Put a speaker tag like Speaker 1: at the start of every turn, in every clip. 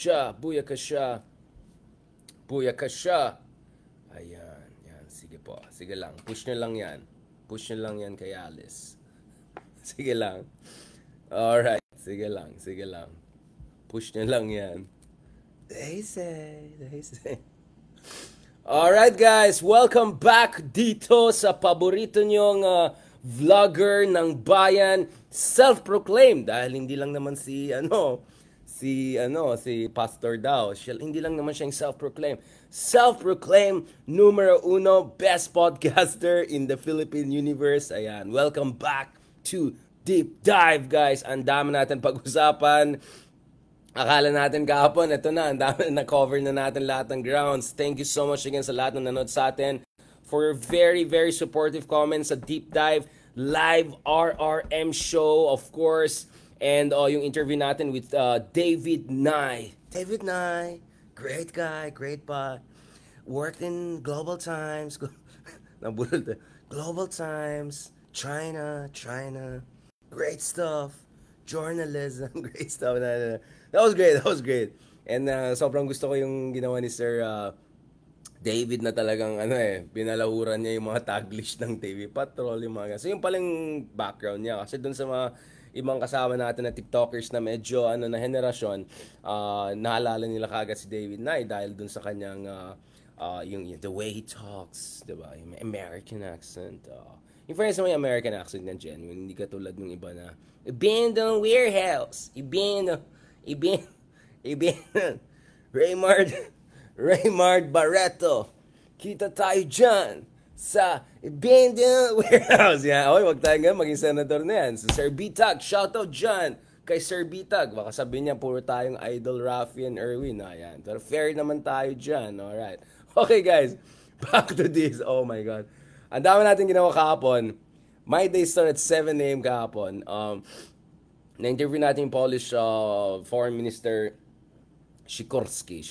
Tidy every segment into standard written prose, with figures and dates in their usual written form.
Speaker 1: Siya, buya ka siya. Ayan, yan, sige po. Sige lang, push nyo lang yan. Push nyo lang yan kay Alice. Sige lang. Alright, sige lang. Push nyo lang yan. They say. Alright guys, welcome back dito sa paborito nyong vlogger ng bayan, self-proclaimed. Dahil hindi lang naman si Pastor daw. Hindi lang naman siya yung self-proclaimed. Self-proclaimed numero uno best podcaster in the Philippine universe. Ayan, welcome back to Deep Dive guys. Ang dami natin pag-usapan. Akala natin kahapon, ito na, ang dami na-cover na natin lahat ng grounds. Thank you so much again sa lahat ng nanood sa atin for your very, very supportive comments sa Deep Dive live RRM show, of course. And yung interview natin with David Nye. David Nye, great guy, great pa. Worked in Global Times. Nabulol. Global Times, China. Great stuff. Journalism, great stuff. That was great. And sobrang gusto ko yung ginawa ni Sir David na talagang binalahuran niya yung mga taglish ng TV Patrol, yung mga. So yung palang background niya kasi doon sa mga ibang kasama natin na TikTokers na medyo na henerasyon, naalala nila kagad si David Nye dahil doon sa kanyang yung the way he talks, 'di ba? Yung American accent. Yung friends mo yung American accent niya genuine, hindi katulad ng iba na Abandoned warehouse. Ibin, Raymard Barreto. Kita tayo dyan sa abandoned warehouse. Yan. Okay, wag tayo nga maging senador na yan. So, Sir Bitag, shoutout dyan kay Sir Bitag. Baka sabihin niya, puro tayong idol Rafi and Erwin. Ayan. Pero fair naman tayo dyan. Alright. Okay, guys. Back to this. Oh my God. Ang dami natin ginawa kahapon. My day started at 7 a.m. kahapon. Na-interview natin yung Polish Foreign Minister Sikorski,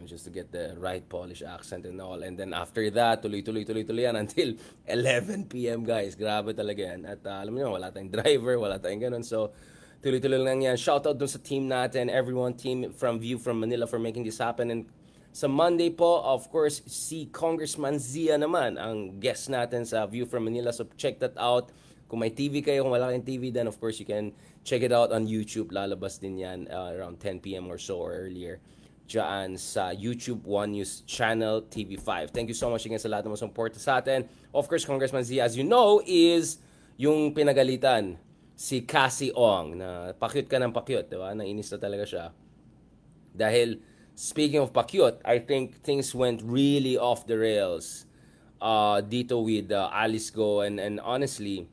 Speaker 1: just to get the right Polish accent and all. And then after that, tuloy yan until 11 p.m. guys. Grabe talaga yan. At alam niyo, wala tayong driver, wala tayong ganun. So, tuloy lang yan. Shoutout dun sa team natin, everyone, team from View from Manila for making this happen. And sa Monday po, of course, si Congressman Zia naman, ang guest natin sa View from Manila. So, check that out. Kung may TV kayo, kung wala kayong TV, then of course, you can check it out on YouTube. Lalabas din yan around 10 p.m. or so or earlier. Diyan sa YouTube One News Channel TV5. Thank you so much again sa lahat ng mga support sa atin. Of course, Congressman Zia, as you know, is yung pinagalitan, si Cassie Ong, na pakyut ka ng pakyut, diba? Nainis na talaga siya. Dahil, speaking of pakyut, I think things went really off the rails dito with Alice Go. And honestly,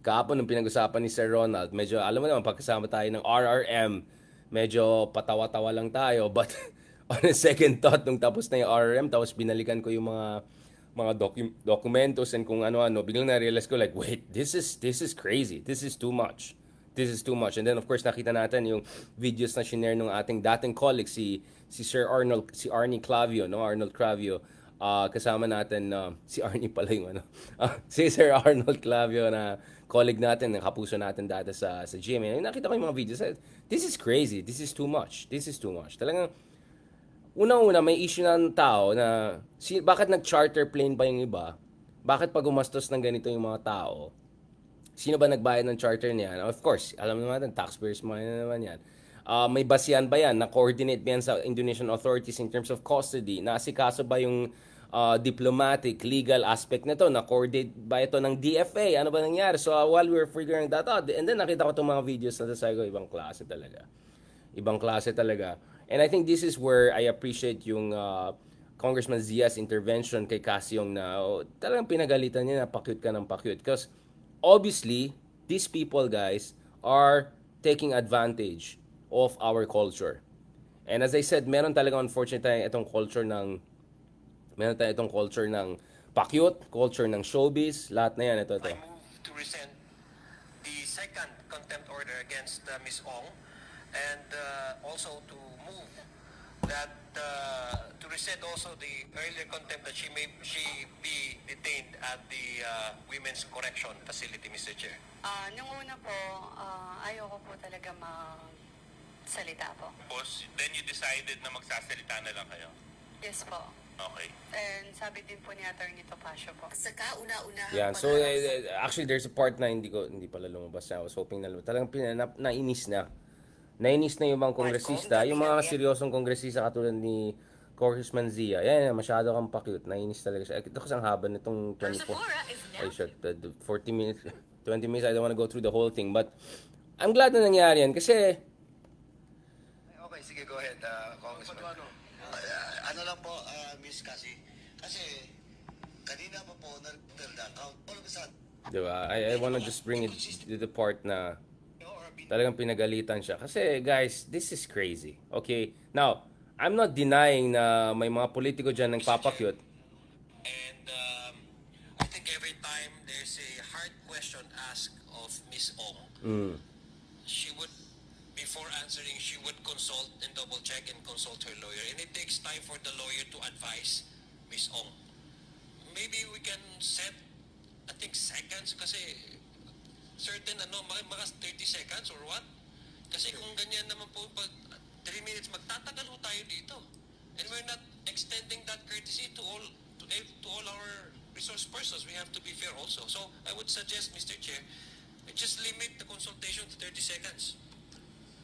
Speaker 1: kahapon nung pinag-usapan ni Sir Ronald, medyo, alam mo naman, pagkasama tayo ng RRM, medyo patawa-tawa lang tayo. But on a second thought, nung tapos na yung RRM, tapos binalikan ko yung mga documentos and kung ano-ano, biglang na-realize ko, like, wait, this is crazy. This is too much. And then, of course, nakita natin yung videos na shinare ng ating dating colleague, si Sir Arnold, si Arnie Clavio, no? Arnold Clavio. Kasama natin, si Arnie pala yung si Sir Arnold Clavio na colleague natin, kapuso natin dati sa GMA. Nakita ko yung mga videos. This is crazy. This is too much. Talagang, unang-una, may issue na ng tao na, bakit nag-charter plane pa yung iba? Bakit pag gumastos ng ganito yung mga tao? Sino ba nagbayad ng charter niyan? Of course, alam naman natin, taxpayers money na naman yan. May basihan ba yan? Na-coordinate ba yan sa Indonesian authorities in terms of custody? Naasikaso ba yung diplomatic, legal aspect nito? Na-coordinate ba ito ng DFA? Ano ba nangyari? So while we were figuring that out, and then nakita ko itong mga videos na sasabi ko, ibang klase talaga. And I think this is where I appreciate yung Congressman Zia's intervention kay Casyong na talagang pinagalitan niya na pakyut ka ng pakyut. Because obviously, these people, guys, are taking advantage of our culture. And as I said, meron talagang unfortunately itong culture ng pakyut, culture ng showbiz, lahat na yan, ito.
Speaker 2: I move to rescind the second contempt order against Ms. Ong, and also to move that to rescind also the earlier contempt that she be detained at the Women's Correction Facility, Mr. Chair.
Speaker 3: Nung una po, ayoko po talaga salita po.
Speaker 4: Tapos, then you decided na magsasalita na lang kayo.
Speaker 3: Yes po.
Speaker 4: Okay.
Speaker 3: And sabi din po ni Atty. Topacio po.
Speaker 5: Saka una-una.
Speaker 1: Yeah, so actually there's a part na hindi pala lumabas na. I was hoping na lumabas. Talagang nainis na. Nainis na yung mga kongresista, yung mga seryosong kongresista katulad ni Congressman Zia. Yan, masyado kang pa-cute. Nainis talaga siya. Ito kasi ang haba nitong 24. I should 40 minutes, 20 minutes. I don't want to go through the whole thing, but I'm glad na nangyari yan kasi
Speaker 6: Okay, sige, go ahead, Congressman. Ano lang po, Miss Cassie, kasi kanina pa po nag-account, all of a sudden,
Speaker 1: diba? I want to just bring it to the part na talagang pinagalitan siya. Kasi guys, this is crazy. Okay? Now, I'm not denying na may mga politiko dyan nagpapakyut.
Speaker 2: And I think every time there's a hard question asked of Miss Ong, she would, before answering, she would consult and double check and consult her lawyer. And it takes time for the lawyer to advise Miss Ong. Maybe we can set, I think, seconds kasi certain mga 30 seconds or what? Kasi kung ganyan naman po, pag 3 minutes, magtatagal ho tayo dito. And we're not extending that courtesy to all our resource persons. We have to be fair also. So I would suggest, Mr. Chair, just limit the consultation to 30 seconds.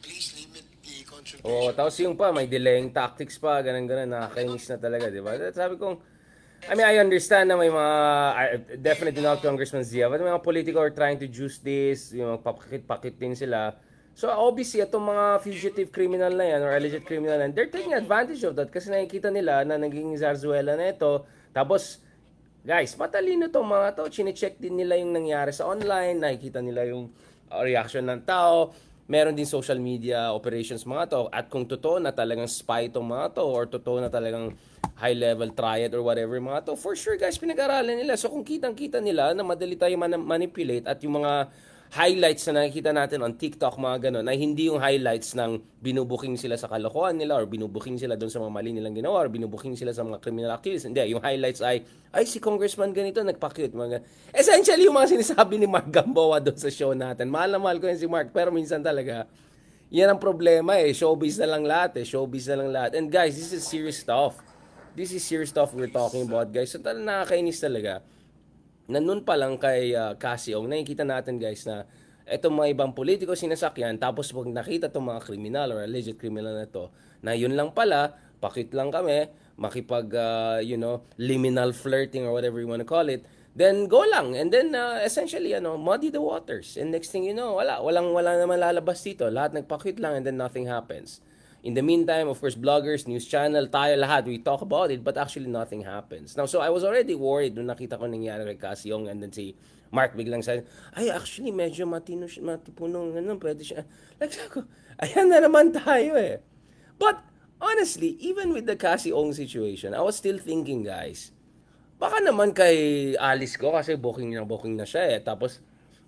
Speaker 6: please limit the contribution.
Speaker 1: Oo, tapos yung pa, may delaying tactics pa, ganun-ganun, nakakainis na talaga, di ba? Sabi kong, I mean, I understand na may mga, definitely not Congressman Zia, but may mga political are trying to juice this, yung pakit-pakit din sila. So obviously, itong mga fugitive criminal na yan, or alleged criminal na yan, they're taking advantage of that kasi nakikita nila na naging zarzuela na ito. Tapos, guys, matalino itong mga to, chine-check din nila yung nangyari sa online, nakikita nila yung reaction ng tao. Meron din social media operations mga to. At kung totoo na talagang spy itong mga to, or totoo na talagang high-level triad or whatever mga to, for sure guys, pinag-aralan nila. So kung kitang-kita nila na madali tayo manipulate at yung mga highlights na nakikita natin on TikTok, mga ganun, ay hindi yung highlights ng binubuking sila sa kalokohan nila or binubuking sila doon sa mga mali nilang ginawa or binubuking sila sa mga criminal activities. Hindi, yung highlights ay si congressman ganito, nagpa-cute. Essentially, yung mga sinasabi ni Mark Gamboa doon sa show natin. Mahal na mahal ko yun si Mark, pero minsan talaga, yan ang problema eh. Showbiz na lang lahat eh. Showbiz na lang lahat. And guys, this is serious stuff. This is serious stuff we're talking about, guys. So talagang nakakainis talaga. Na nun pa lang kay Cassie Ong, nakikita natin guys na etong mga ibang politiko sinasakyan, tapos pag nakita itong mga criminal or alleged criminal na to, na yun lang pala, pakit lang kami, makipag, liminal flirting or whatever you wanna call it, then go lang. And then, essentially, muddy the waters. And next thing you know, wala naman lalabas dito. Lahat nagpakit lang and then nothing happens. In the meantime, of course, bloggers, news channel, tayo lahat, we talk about it, but actually nothing happens. Now, so I was already worried nung nakita ko nangyari kay Cassie Ong, and then si Mark biglang sabi, actually, medyo matipunong, pwede siya. Like, sabi ko, ayan na naman tayo eh. But, honestly, even with the Cassie Ong situation, I was still thinking, guys, baka naman kay Alice Go, kasi booking na siya eh. Tapos,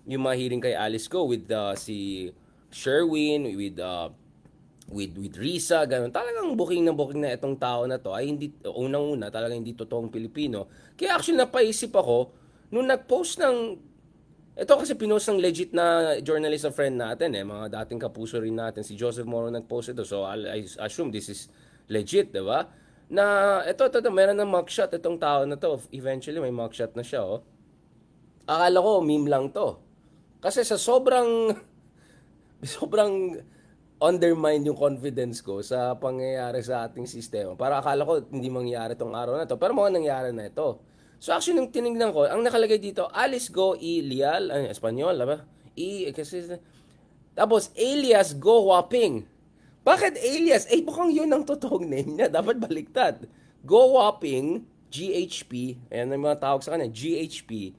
Speaker 1: yung mga hearing kay Alice Go with si Sherwin, with Risa, ganun. Talagang booking na itong tao na to ay hindi, unang-una, talagang hindi totoong Pilipino. Kaya actually napaisip ako, nung nag-post ito kasi pinost ng legit na journalist na friend natin mga dating kapuso rin natin, si Joseph Moro nag-post ito, so I assume this is legit, diba? Na, ito, meron ng mugshot itong tao na to. Eventually, may mugshot na siya, oh. Akala ko, meme lang to. Kasi sa sobrang undermine yung confidence ko sa pangyayari sa ating sistema. Para akala ko hindi mangyayari tong araw na to. Pero mga nangyari na ito. So actually, nung tinignan ko, ang nakalagay dito, Alice Go y Lial, Espanyol, diba? Tapos, alias Go Waping. Bakit alias? Mukhang yun ang totoong name niya. Dapat baliktad. Go Waping, GHP, ayan ang mga tawag sa kanya, GHP,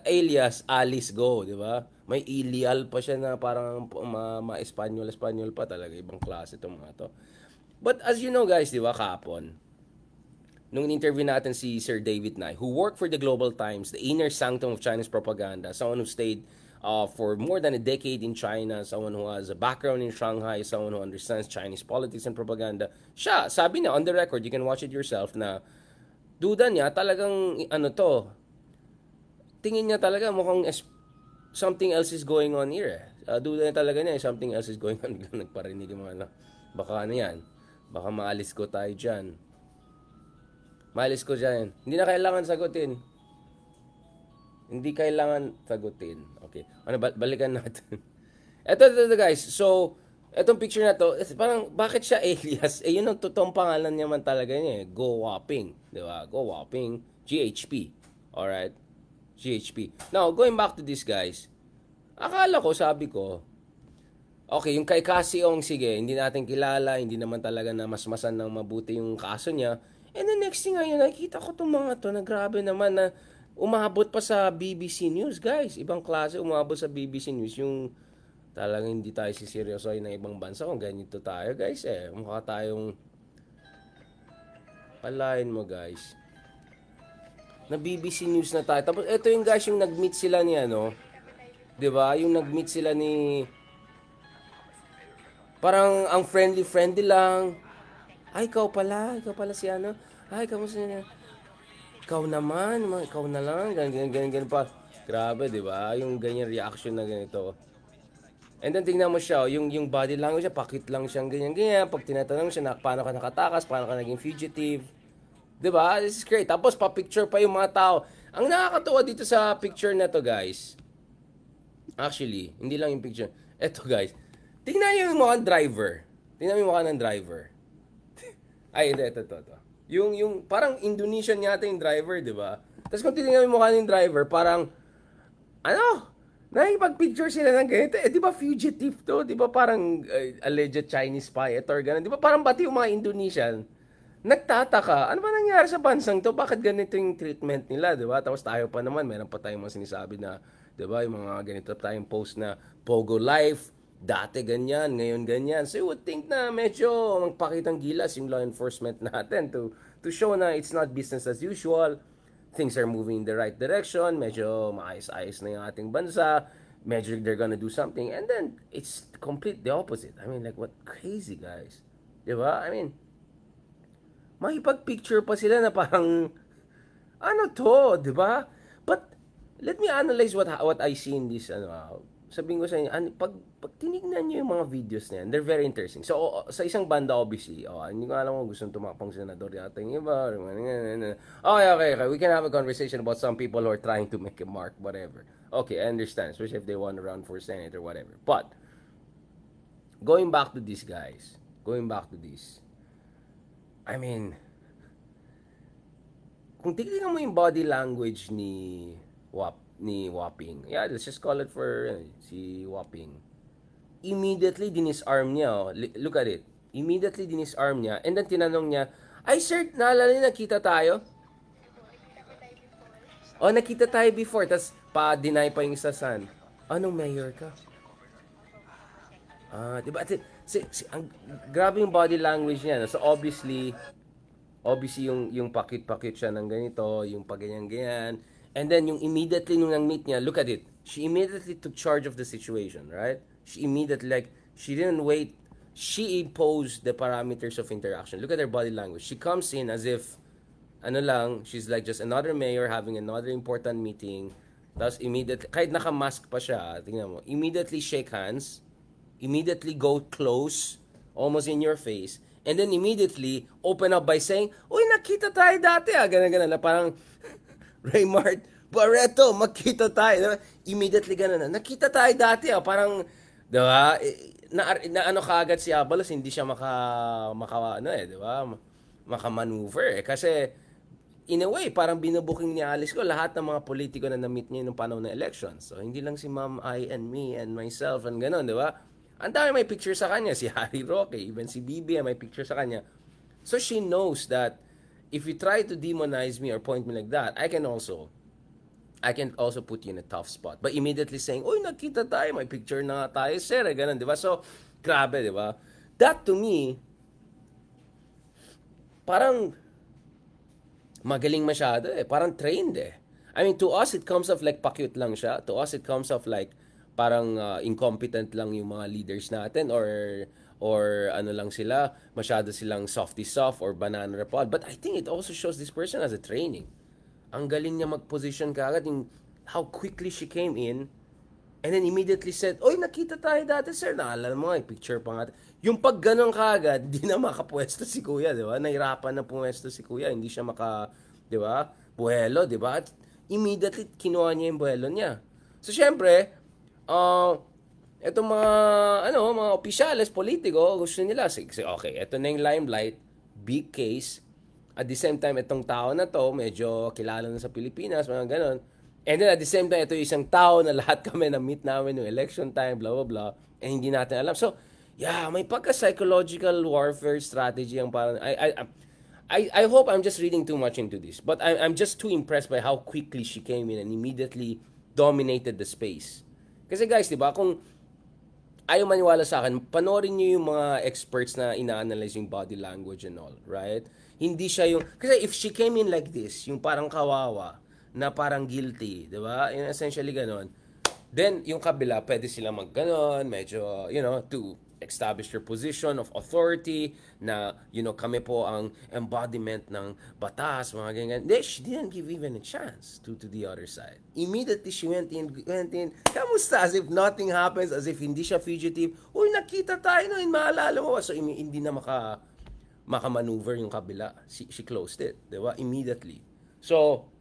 Speaker 1: alias Alice Go, di ba? May ilial pa siya na parang ma-Espanyol pa talaga. Ibang klase itong mga to. But as you know guys, di ba, kahapon, nung interview natin si Sir David Nye, who worked for the Global Times, the inner sanctum of Chinese propaganda, someone who stayed for more than a decade in China, someone who has a background in Shanghai, someone who understands Chinese politics and propaganda. Siya, sabi niya, on the record, you can watch it yourself, na duda niya talagang, tingin niya talaga mukhang something else is going on here. Duda na talaga niya, something else is going on. Nagparinig yung mga baka ano yan. Baka maalis ko tayo dyan. Maalis ko dyan. Hindi na kailangan sagutin. Hindi kailangan sagutin. Okay. Ano, balikan natin. Ito guys. So, etong picture na to, parang bakit siya alias? Yun ang totoong pangalan niya man talaga niya eh. Go Whopping. Di ba? Go Whopping. GHP. Alright? GHP. Now, going back to this guys. Akala ko, sabi ko, okay, yung kay Cassie Ong, sige, hindi natin kilala, hindi naman talaga na masmasan ng mabuti yung kaso niya. And the next thing ngayon, nakikita ko itong mga to na grabe naman na umabot pa sa BBC News, guys. Ibang klase, umabot sa BBC News. Yung talagang hindi tayo siseryosoy ng ibang bansa kung ganito tayo, guys. Mukha tayong palain mo, guys. Na BBC News na tayo. Tapos, ito yung guys, yung nag-meet sila ni ano. Diba? Yung nag-meet sila ni... Parang ang friendly lang. Ay, ikaw pala si ano. Ay, kamusta niya? Ikaw naman, ikaw na lang. Ganyan pa. Grabe, di ba? Yung ganyan reaction na ganito. And then tingnan mo siya, yung body language siya, pakit lang siyang ganyan. Pag tinatanong siya, paano ka nakatakas, paano ka naging fugitive. Di ba? This is great. Tapos, pa-picture pa yung mga tao. Ang nakakatuwa dito sa picture na to, guys. Actually, hindi lang yung picture. Eto, guys. Tingnan yung mukha ng driver. Tingnan yung mukha ng driver. Ay, ito. Yung parang Indonesian yata yung driver, di ba? Tapos kung tingnan yung mukha ng driver, parang, nakikipag-picture sila ng ganito. Di ba fugitive to? Di ba parang alleged Chinese spy or gano'n? Di ba parang bati yung mga Indonesian? Nagtataka, ano ba nangyari sa bansang to? Bakit ganito yung treatment nila, di ba? Tapos tayo pa naman, meron pa tayong mga sinisabi na, di ba, yung mga ganito tayong post na Pogo Life, dati ganyan, ngayon ganyan. So you would think na medyo magpakitang gilas yung law enforcement natin to show na it's not business as usual. Things are moving in the right direction. Medyo maayos-ayos na yung ating bansa. Medyo they're gonna do something. And then, it's complete the opposite. I mean, like, what crazy, guys. Diba? I mean, makipag-picture pa sila na parang, ano to, diba? But, let me analyze what I see in this, sabihin ko sa inyo, pag tinignan nyo yung mga videos na yan, they're very interesting. So, sa isang banda, obviously, hindi ko alam kung gustong tumakpong senador yata yung iba. Okay. We can have a conversation about some people who are trying to make a mark, whatever. Okay, I understand, especially if they want to run for Senate or whatever. But, going back to this, guys, I mean, kung tignan mo yung body language ni Whopping. Yeah, let's just call it for si Whopping. Immediately dinisarm niya. Look at it. Immediately dinisarm niya. And then tinanong niya, ay sir, naalala niyo nakita tayo? Nakita tayo before. Tapos pa-deny pa yung isa san. Anong mayor ka? Diba? Grabe yung body language niya. So obviously yung pakit-pakit siya ng ganito, yung pag-ganyan-ganyan. And then, yung immediately nung nang-meet niya, look at it. She immediately took charge of the situation, right? She immediately, she didn't wait. She imposed the parameters of interaction. Look at her body language. She comes in as if, she's like just another mayor having another important meeting. Tapos immediately, kahit naka-mask pa siya, tingnan mo, immediately shake hands, immediately go close, almost in your face, and then immediately open up by saying, uy, nakita tayo dati, ganun-ganun, na parang, Raymart Barreto, magkita tayo. Diba? Immediately gano'n na. Nakita tayo dati. Parang, diba? Na ano kaagad si Abalos, hindi siya diba? Makamaneuver. Kasi, in a way, parang binubuking ni Alice ko lahat ng mga politiko na na-meet niya nung panahon ng elections. So, hindi lang si Ma'am I and me and myself and gano'n, diba? Ang dami may picture sa kanya. Si Harry Roque, even si Bibi may picture sa kanya. So, she knows that if you try to demonize me or point me like that, I can also put you in a tough spot. But immediately saying, uy, nakita tayo, may picture na nga tayo, sir, ganun, di ba? So, grabe, di ba? That to me, parang magaling masyado Parang trained I mean, to us, it comes off like pa-cute lang siya. To us, it comes off like parang incompetent lang yung mga leaders natin or ano lang sila, masyado silang softy-soft or banana repod. But I think it also shows this person has a training. Ang galing niya mag-position kaagad, how quickly she came in, And then immediately said, oy, nakita tayo dati, sir. Naalala mo nga, picture pa nga. Yung pag ganun kaagad, di na makapwesto si kuya, di ba? Nahirapan na pumwesto si kuya. Hindi siya di ba? Buhelo, di ba? At immediately, kinuha niya yung buhelo niya. So, syempre, itong mga opisyales, politiko, gusto nila. Okay, ito na yung limelight, big case. At the same time, itong tao na to, medyo kilala na sa Pilipinas, mga ganon. And then at the same time, ito yung isang tao na lahat kami na-meet namin yung election time, blah, blah, blah. And hindi natin alam. So, yeah, may pagka-psychological warfare strategy ang parang... I hope I'm just reading too much into this. But I'm just too impressed by how quickly she came in and immediately dominated the space. Kasi guys, di ba, kung ayaw maniwala sa akin, panoorin niyo yung mga experts na ina-analyze yung body language and all, right? Hindi siya yung... Kasi if she came in like this, yung parang kawawa, na parang guilty, di ba? Essentially ganon. Then, yung kabila, pwede sila mag-ganon, medyo, to establish their position of authority, na, kami po ang embodiment ng batas, mga ganyan. She didn't give even a chance to the other side. Immediately, she went in, kamusta? As if nothing happens, as if hindi siya fugitive. Uy, nakita tayo noon, maalala mo. So, hindi na makamaneuver yung kabila. She closed it, di ba? Immediately. So,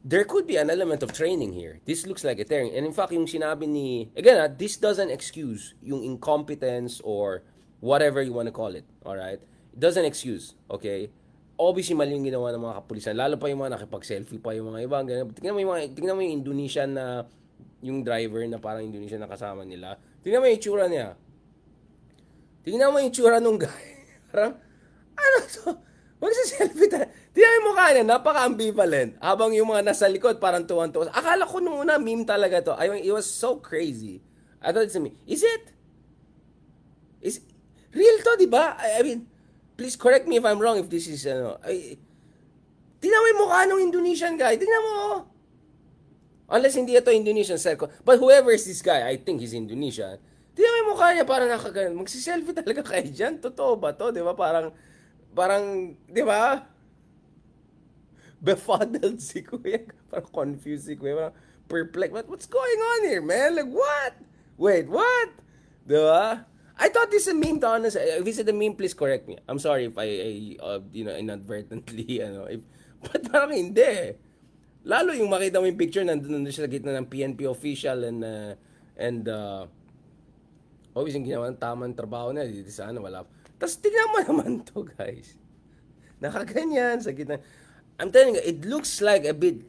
Speaker 1: there could be an element of training here. This looks like a training. And in fact, yung sinabi again, this doesn't excuse yung incompetence or whatever you want to call it. Alright? It doesn't excuse. Okay? Obviously, mali yung ginawa ng mga kapulisan. Lalo pa yung mga nakipag-selfie pa yung mga ibang. Tingnan mo yung Indonesian na, yung driver na parang Indonesian na kasama nila. Tingnan mo yung itsura niya. Tingnan mo yung itsura nung guy. Parang, ano to? Magsa-selfie tayo. Tingnan yung mukha niya, napaka-ambivalent. Habang yung mga nasa likod, parang tuwan-tuwan. Akala ko nung una, meme talaga to. It was so crazy. I thought it's a meme. Is it? Is real to, di ba? I mean, please correct me if I'm wrong if this is, tingnan mo yung mukha ng Indonesian guy. Tingnan mo. Unless hindi ito Indonesian circle. But whoever is this guy, I think he's Indonesian. Tingnan mo yung mukha niya, parang nakaganon. Magsiselfie talaga kayo dyan. Totoo ba to? Di ba? Parang, di ba? Befuddled si kuya. Parang confused si kuya. Parang perplexed. What's going on here, man? Like, what? Wait, what? Di ba? I thought this is a meme, to honest. If it's a meme, please correct me. I'm sorry if I inadvertently, but parang hindi. Lalo yung makita mo yung picture, nandun siya sa gitna ng PNP official and obviously yung ginawa ng tamang trabaho na, dito sa wala. Tapos tingnan mo naman to, guys. Nakaganyan sa gitna. I'm telling you, it looks like a bit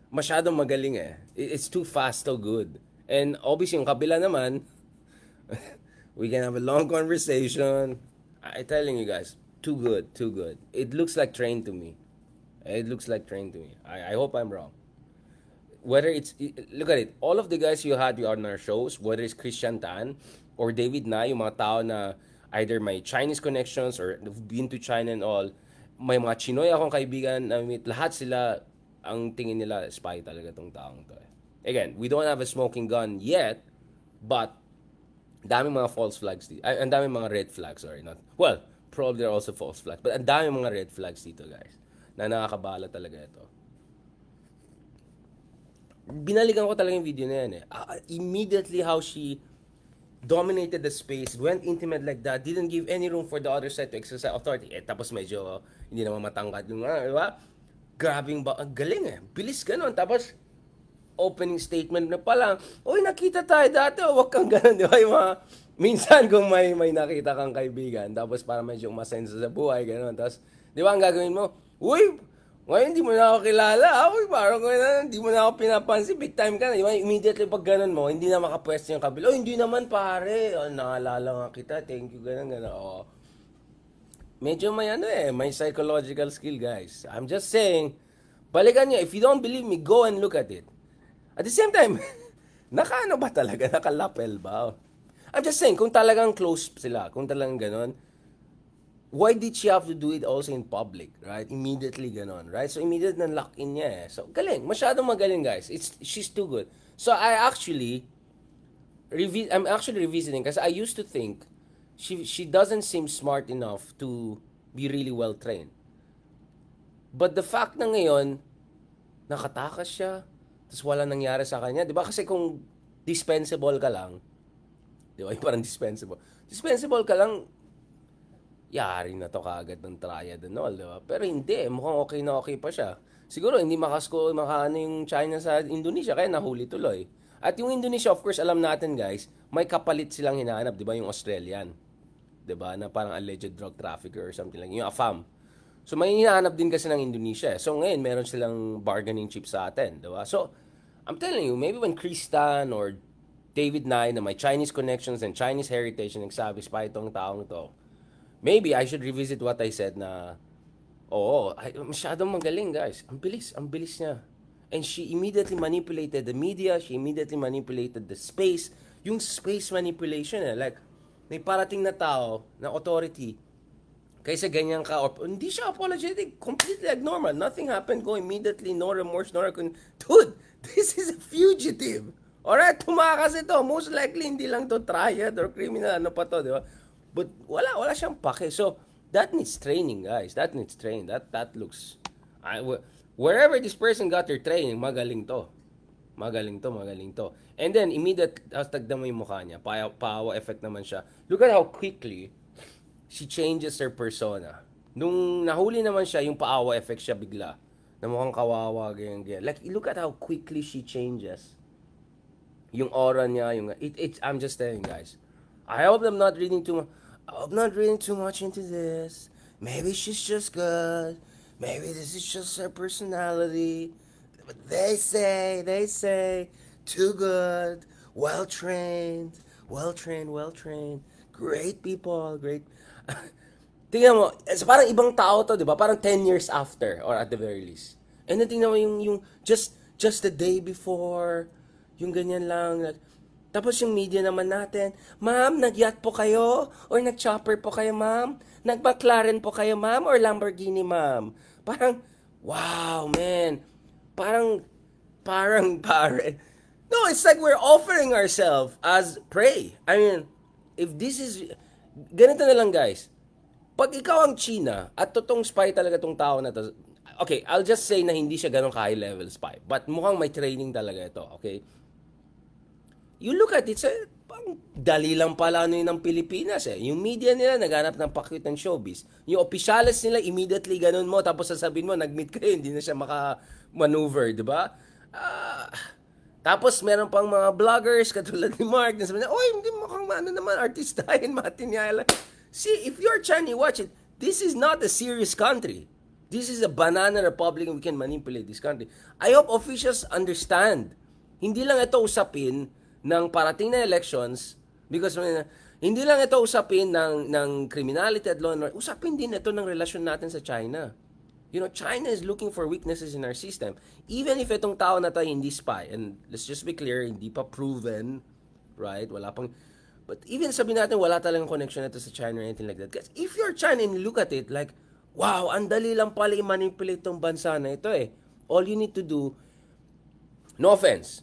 Speaker 1: masyadong magaling eh. It's too fast, too good. And obviously yung kabila naman, we can have a long conversation. I'm telling you guys, too good, too good. It looks like trained to me. It looks like trained to me. I hope I'm wrong. Look at it. All of the guys you had on our shows, whether it's Christian Tan or David Na, yung mga tao na either may Chinese connections or been to China and all, may mga Chinoy akong kaibigan na lahat sila, ang tingin nila, spy talaga tong taong to. Again, we don't have a smoking gun yet, but daming mga false flags dito. Ang daming mga red flags, sorry. Well, probably there are also false flags, but ang daming mga red flags dito, guys, na nakakabala talaga ito. Binalikan ko talaga yung video na yan eh. Immediately how she dominated the space, went intimate like that, didn't give any room for the other side to exercise authority. Tapos medyo hindi naman matangkad yung di ba? Grabing ang galing eh. Bilis ganun. Tapos opening statement na pala, uy, nakita tayo dati, wag kang ganun, di ba? Yung minsan kung may nakita kang kaibigan, tapos para medyo umasenso sa buhay, ganun. Tapos, di ba ang gagawin mo? Uy, ngayon hindi mo na ako kilala. Uy, parang hindi mo na ako pinapansin. Big time ka na. Di ba? Immediately pag ganun mo, hindi na makapwesto yung kabila. Oh, hindi naman pare. Naalala nga kita. Thank you, ganun. Oh. Medyo may may psychological skill, guys. I'm just saying, balikan nyo. If you don't believe me, go and look at it. At the same time, nakaano ba talaga? Nakalapel ba? I'm just saying, kung talagang close sila, kung talagang ganun, why did she have to do it also in public, right? Immediately ganon, right? So immediate na lock in niya eh. So galing, masyadong magaling, guys. She's too good. So I'm actually revisiting kasi I used to think she doesn't seem smart enough to be really well trained. But the fact na ngayon nakatakas siya, tapos wala nangyari sa kanya. Di ba kasi kung dispensable ka lang, di ba, yung parang dispensable ka lang, yari na to kaagad ng triad and all, di ba? Pero hindi, mukhang okay na okay pa siya. Siguro hindi makaano yung China sa Indonesia, kaya nahuli tuloy. At yung Indonesia, of course, alam natin guys, may kapalit silang hinahanap, di ba, yung Australian. Di ba, na parang alleged drug trafficker or something like, yung AFAM. So may hinahanap din kasi ng Indonesia. So ngayon, meron silang bargaining chip sa atin, di ba? So, I'm telling you, maybe when Chris Tan or David Nye na may Chinese connections and Chinese heritage na nagsabi pa itong taong to, maybe I should revisit what I said na, masyadong magaling guys. Ang bilis niya. And she immediately manipulated the media, she immediately manipulated the space. Yung space manipulation like, may parating na tao, na authority, kaysa ganyan ka, hindi siya apologetic, completely like normal. Nothing happened, go immediately, no remorse, dude, this is a fugitive. Alright, tumakas ito. Most likely, hindi lang to triad or criminal, ano pa to, di ba? But wala siyang pake. So, that needs training, guys. That needs training. That looks, wherever this person got their training, magaling to. Magaling to. And then, immediate, tagdan mo yung mukha niya. Paawa effect naman siya. Look at how quickly she changes her persona. Nung nahuli naman siya, yung paawa effect siya bigla. Na mukhang kawawa, ganyan. Like, look at how quickly she changes. Yung aura niya, I'm just telling guys. I hope I'm not reading too much into this. Maybe she's just good. Maybe this is just her personality. But they say, too good, well-trained. Great people, great. Tingnan mo, parang ibang tao to, di ba? Parang 10 years after, or at the very least. And then tingnan mo yung just the day before, yung ganyan lang. Tapos yung media naman natin, ma'am, nag-yacht po kayo? Or nag-chopper po kayo, ma'am? Nag-McLaren po kayo, ma'am? Or Lamborghini, ma'am? Parang, wow, man. Parang, no, it's like we're offering ourselves as prey. I mean, if this is, ganito na lang guys. Pag ikaw ang China, at totoong spy talaga tong tao na to, okay, I'll just say na hindi siya ganun ka-high level spy. But mukhang may training talaga ito, okay? You look at it, pang dali lang pala ano yun ng Pilipinas Yung media nila, naghanap ng pakyut ng showbiz. Yung opisyalis nila, immediately ganun mo, tapos sasabihin mo, nag-meet kayo, hindi na siya maka-maneuver, di ba? Tapos meron pang mga vloggers, katulad ni Mark, na sabi na, hindi mukhang artistahin, matinyala. See, if you're Chinese, watch it. This is not a serious country. This is a banana republic and we can manipulate this country. I hope officials understand. Hindi lang ito usapin ng parating na elections because hindi lang ito usapin ng criminality at law and order. Usapin din ito ng relasyon natin sa China. You know, China is looking for weaknesses in our system. Even if itong tao na to hindi spy, and let's just be clear, hindi pa proven, right? Wala pang, but even sabihin natin wala talagang connection ito sa China or anything like that. Because if you're China and you look at it like, wow, ang dali lang pala i-manipulate tong bansa na ito All you need to do, no offense,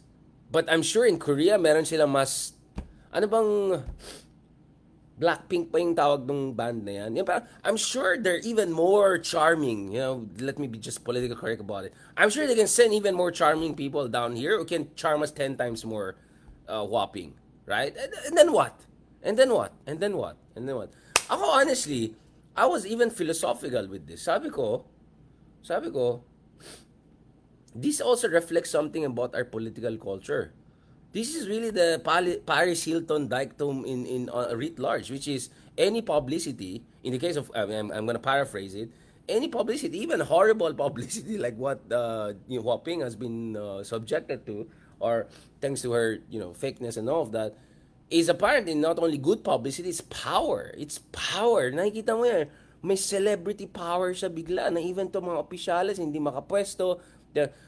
Speaker 1: but I'm sure in Korea, meron silang mas, Blackpink pa yung tawag ng band na yan. I'm sure they're even more charming. You know, let me be just politically correct about it. I'm sure they can send even more charming people down here who can charm us 10 times more whopping. Right? And then what? Ako honestly, I was even philosophical with this. Sabi ko, this also reflects something about our political culture. This is really the Paris Hilton dictum in writ large, which is any publicity, in the case of, I'm going to paraphrase it, any publicity, even horrible publicity like what Hua Ping has been subjected to, or thanks to her, fakeness and all of that, is apparently not only good publicity, it's power. It's power. Nakikita mo yan, may celebrity power siya bigla, na even to mga opisyales, hindi makapwesto.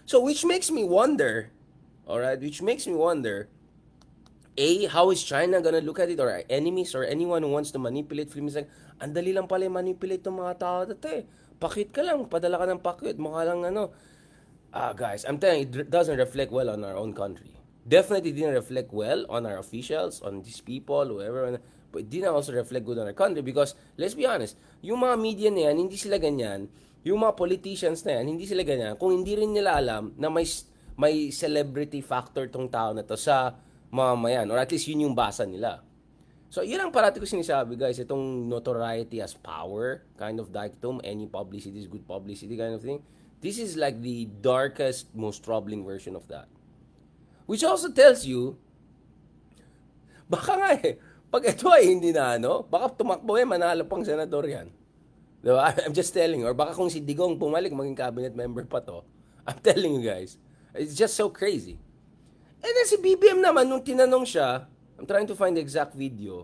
Speaker 1: So, which makes me wonder, alright, how is China gonna look at it, or our enemies, or anyone who wants to manipulate films like, ang dali lang pala manipulate ng mga tao dati. Pakit ka lang, padala ka ng pakit, mukha lang guys, I'm telling you, it doesn't reflect well on our own country. Definitely didn't reflect well on our officials, on these people, whoever, but it didn't also reflect good on our country because, let's be honest, yung mga media na yan, hindi sila ganyan, yung mga politicians na yan, hindi sila ganyan, kung hindi rin nila alam na may may celebrity factor tong tao na to sa mamamayan. Or at least yun yung basa nila. So, yun ang parati ko sinasabi, guys. Itong notoriety as power kind of dictum, any publicity is good publicity kind of thing. This is like the darkest, most troubling version of that. Which also tells you, baka nga pag ito ay hindi na baka tumakbo manalo pang senador yan. Diba? I'm just telling you. Or baka kung si Digong pumalik, maging cabinet member pa to. I'm telling you guys. It's just so crazy. And then si BBM naman, nung tinanong siya, I'm trying to find the exact video,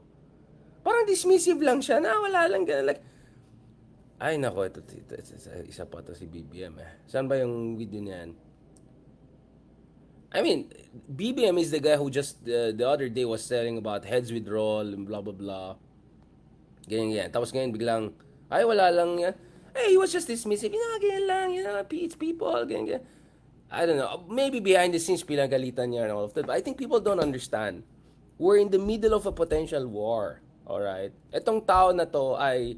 Speaker 1: parang dismissive lang siya, na wala lang ganun. Like, ay nako, ito isa pa to si BBM Saan ba yung video niyan? I mean, BBM is the guy who just the other day was telling about heads with roll and blah blah blah. Ganyan. Tapos ngayon biglang, ay wala lang yan. Hey, he was just dismissive. Ganyan lang, it's people, ganyan. I don't know. Maybe behind the scenes pinagalitan niya and all of that. But I think people don't understand. We're in the middle of a potential war. Alright? Etong tao na to ay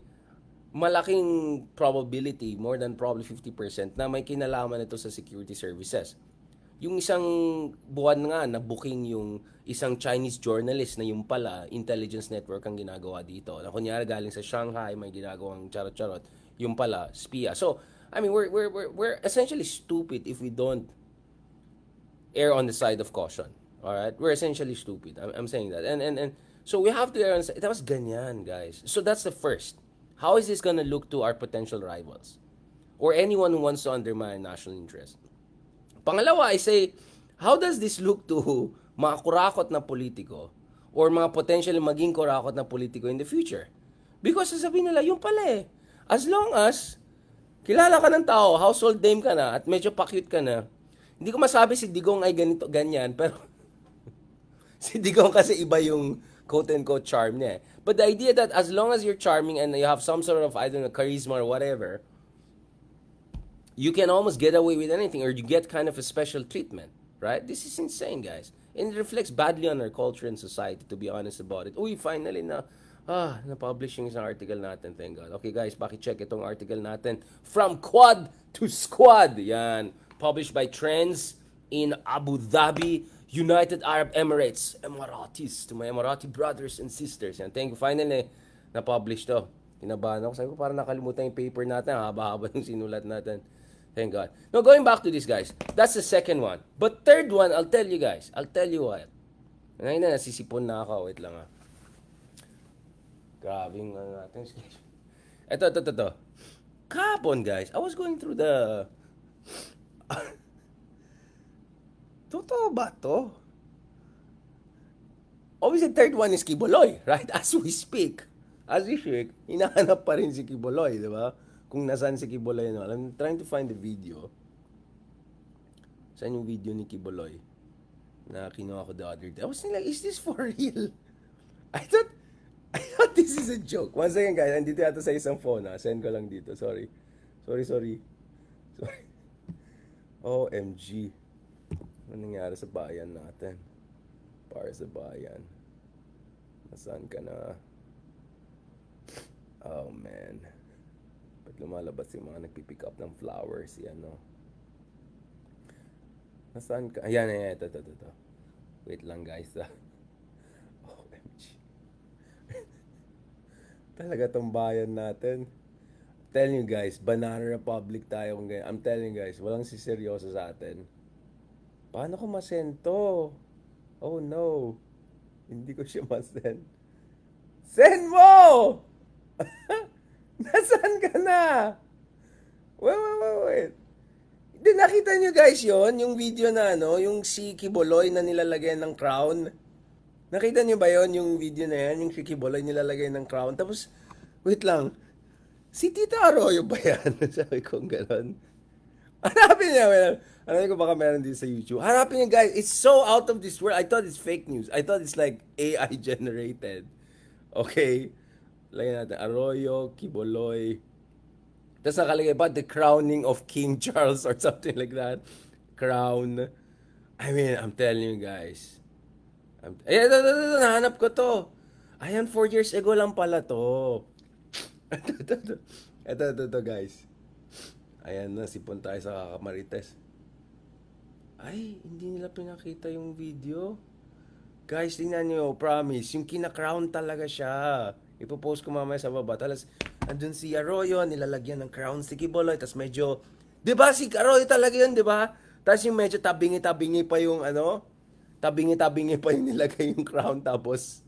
Speaker 1: malaking probability, more than probably 50%, na may kinalaman ito sa security services. Yung isang buwan nga na booking yung isang Chinese journalist na yung pala intelligence network ang ginagawa dito. Na kunyari galing sa Shanghai, may ginagawang charot-charot, yung pala spia. So, I mean, we're essentially stupid if we don't err on the side of caution. All right? We're essentially stupid. I'm saying that. And so we have to err on the side. That was ganyan, guys. So that's the first. How is this gonna look to our potential rivals or anyone who wants to undermine national interest? Pangalawa, I say, how does this look to mga kurakot na politiko or mga potentially maging kurakot na politiko in the future? Because sasabihin nila, yung pala as long as kilala ka ng tao, household name ka na, at medyo pa-cute ka na, hindi ko masabi si Digong ay ganito, ganyan, pero si Digong kasi iba yung quote-unquote charm niya. But the idea that as long as you're charming and you have some sort of, I don't know, charisma or whatever, you can almost get away with anything or you get kind of a special treatment, right? This is insane, guys. And it reflects badly on our culture and society, to be honest about it. Uy, finally na-publish yung isang article natin, thank God. Okay, guys, paki-check itong article natin. From Quad to Squad. Yan. Published by Trends in Abu Dhabi, United Arab Emirates. Emiratis. To my Emirati brothers and sisters. Yan. Thank you. Finally, na-publish to. Kinabahan ako. Sabi ko, parang nakalimutan yung paper natin. Haba-haba yung sinulat natin. Thank God. Now, going back to this, guys. That's the second one. But third one, I'll tell you guys. I'll tell you what. Ngayon na, nasisipon na ako. Wait lang Grabe yung natin. Ito. Kahapon, guys, I was going through the... Totoo ba to? Obviously, third one is Kibuloy, right? As we speak, hinahanap pa rin si Kibuloy, di ba? Kung nasaan si Kibuloy. No? I'm trying to find the video. Saan yung video ni Kibuloy na kinuha ko the other day? I was like, is this for real? I thought this is a joke. One second, guys. Andito yata sa isang phone. Send ko lang dito. Sorry. OMG. Ano nangyari sa bayan natin? Para sa bayan. Nasaan ka na? Oh, man. Ba't lumalabas yung mga nagpipick up ng flowers? Nasaan ka? Ayan. Ito. Wait lang, guys. OMG. Talaga tong bayan natin. I'm telling you guys, Banana Republic tayo kung ganyan. I'm telling you guys, walang siseryoso sa atin. Paano ko masend to? Oh no. Hindi ko siya masend. Send mo! Nasaan ka na? Wait. Hindi, nakita nyo guys yon yung video na yung si Kibuloy na nilalagay ng crown. Nakita niyo ba yon yung video na yan? Yung si Kibuloy nilalagay ng crown. Tapos, wait lang. Si Tita Arroyo ba yan? Sabi ko gano'n. Hanapin niya. Hanapin ko baka meron din sa YouTube. Hanapin niya guys. It's so out of this world. I thought it's fake news. I thought it's like AI generated. Okay? Lagyan natin. Arroyo, Kibuloy. Tapos nakalagay ba? The crowning of King Charles or something like that. Crown. I mean, I'm telling you guys. Ayan, nahanap ko to. Ayan, 4 years ago lang pala to. Ito, guys. Ayan na, sipon tayo sa Kakamarites. Ay, hindi nila pinakita yung video. Guys, tingnan nyo, promise. Yung kina-crown talaga siya. Ipopost ko mamaya sa baba. Tapos, andun si Arroyo, nilalagyan ng crown si Kiboloy. Tapos medyo, di ba si Arroyo talaga yun, di ba? Tapos yung medyo tabingi-tabingi pa yung ano, tabingi-tabingi pa yung nilagay yung crown. Tapos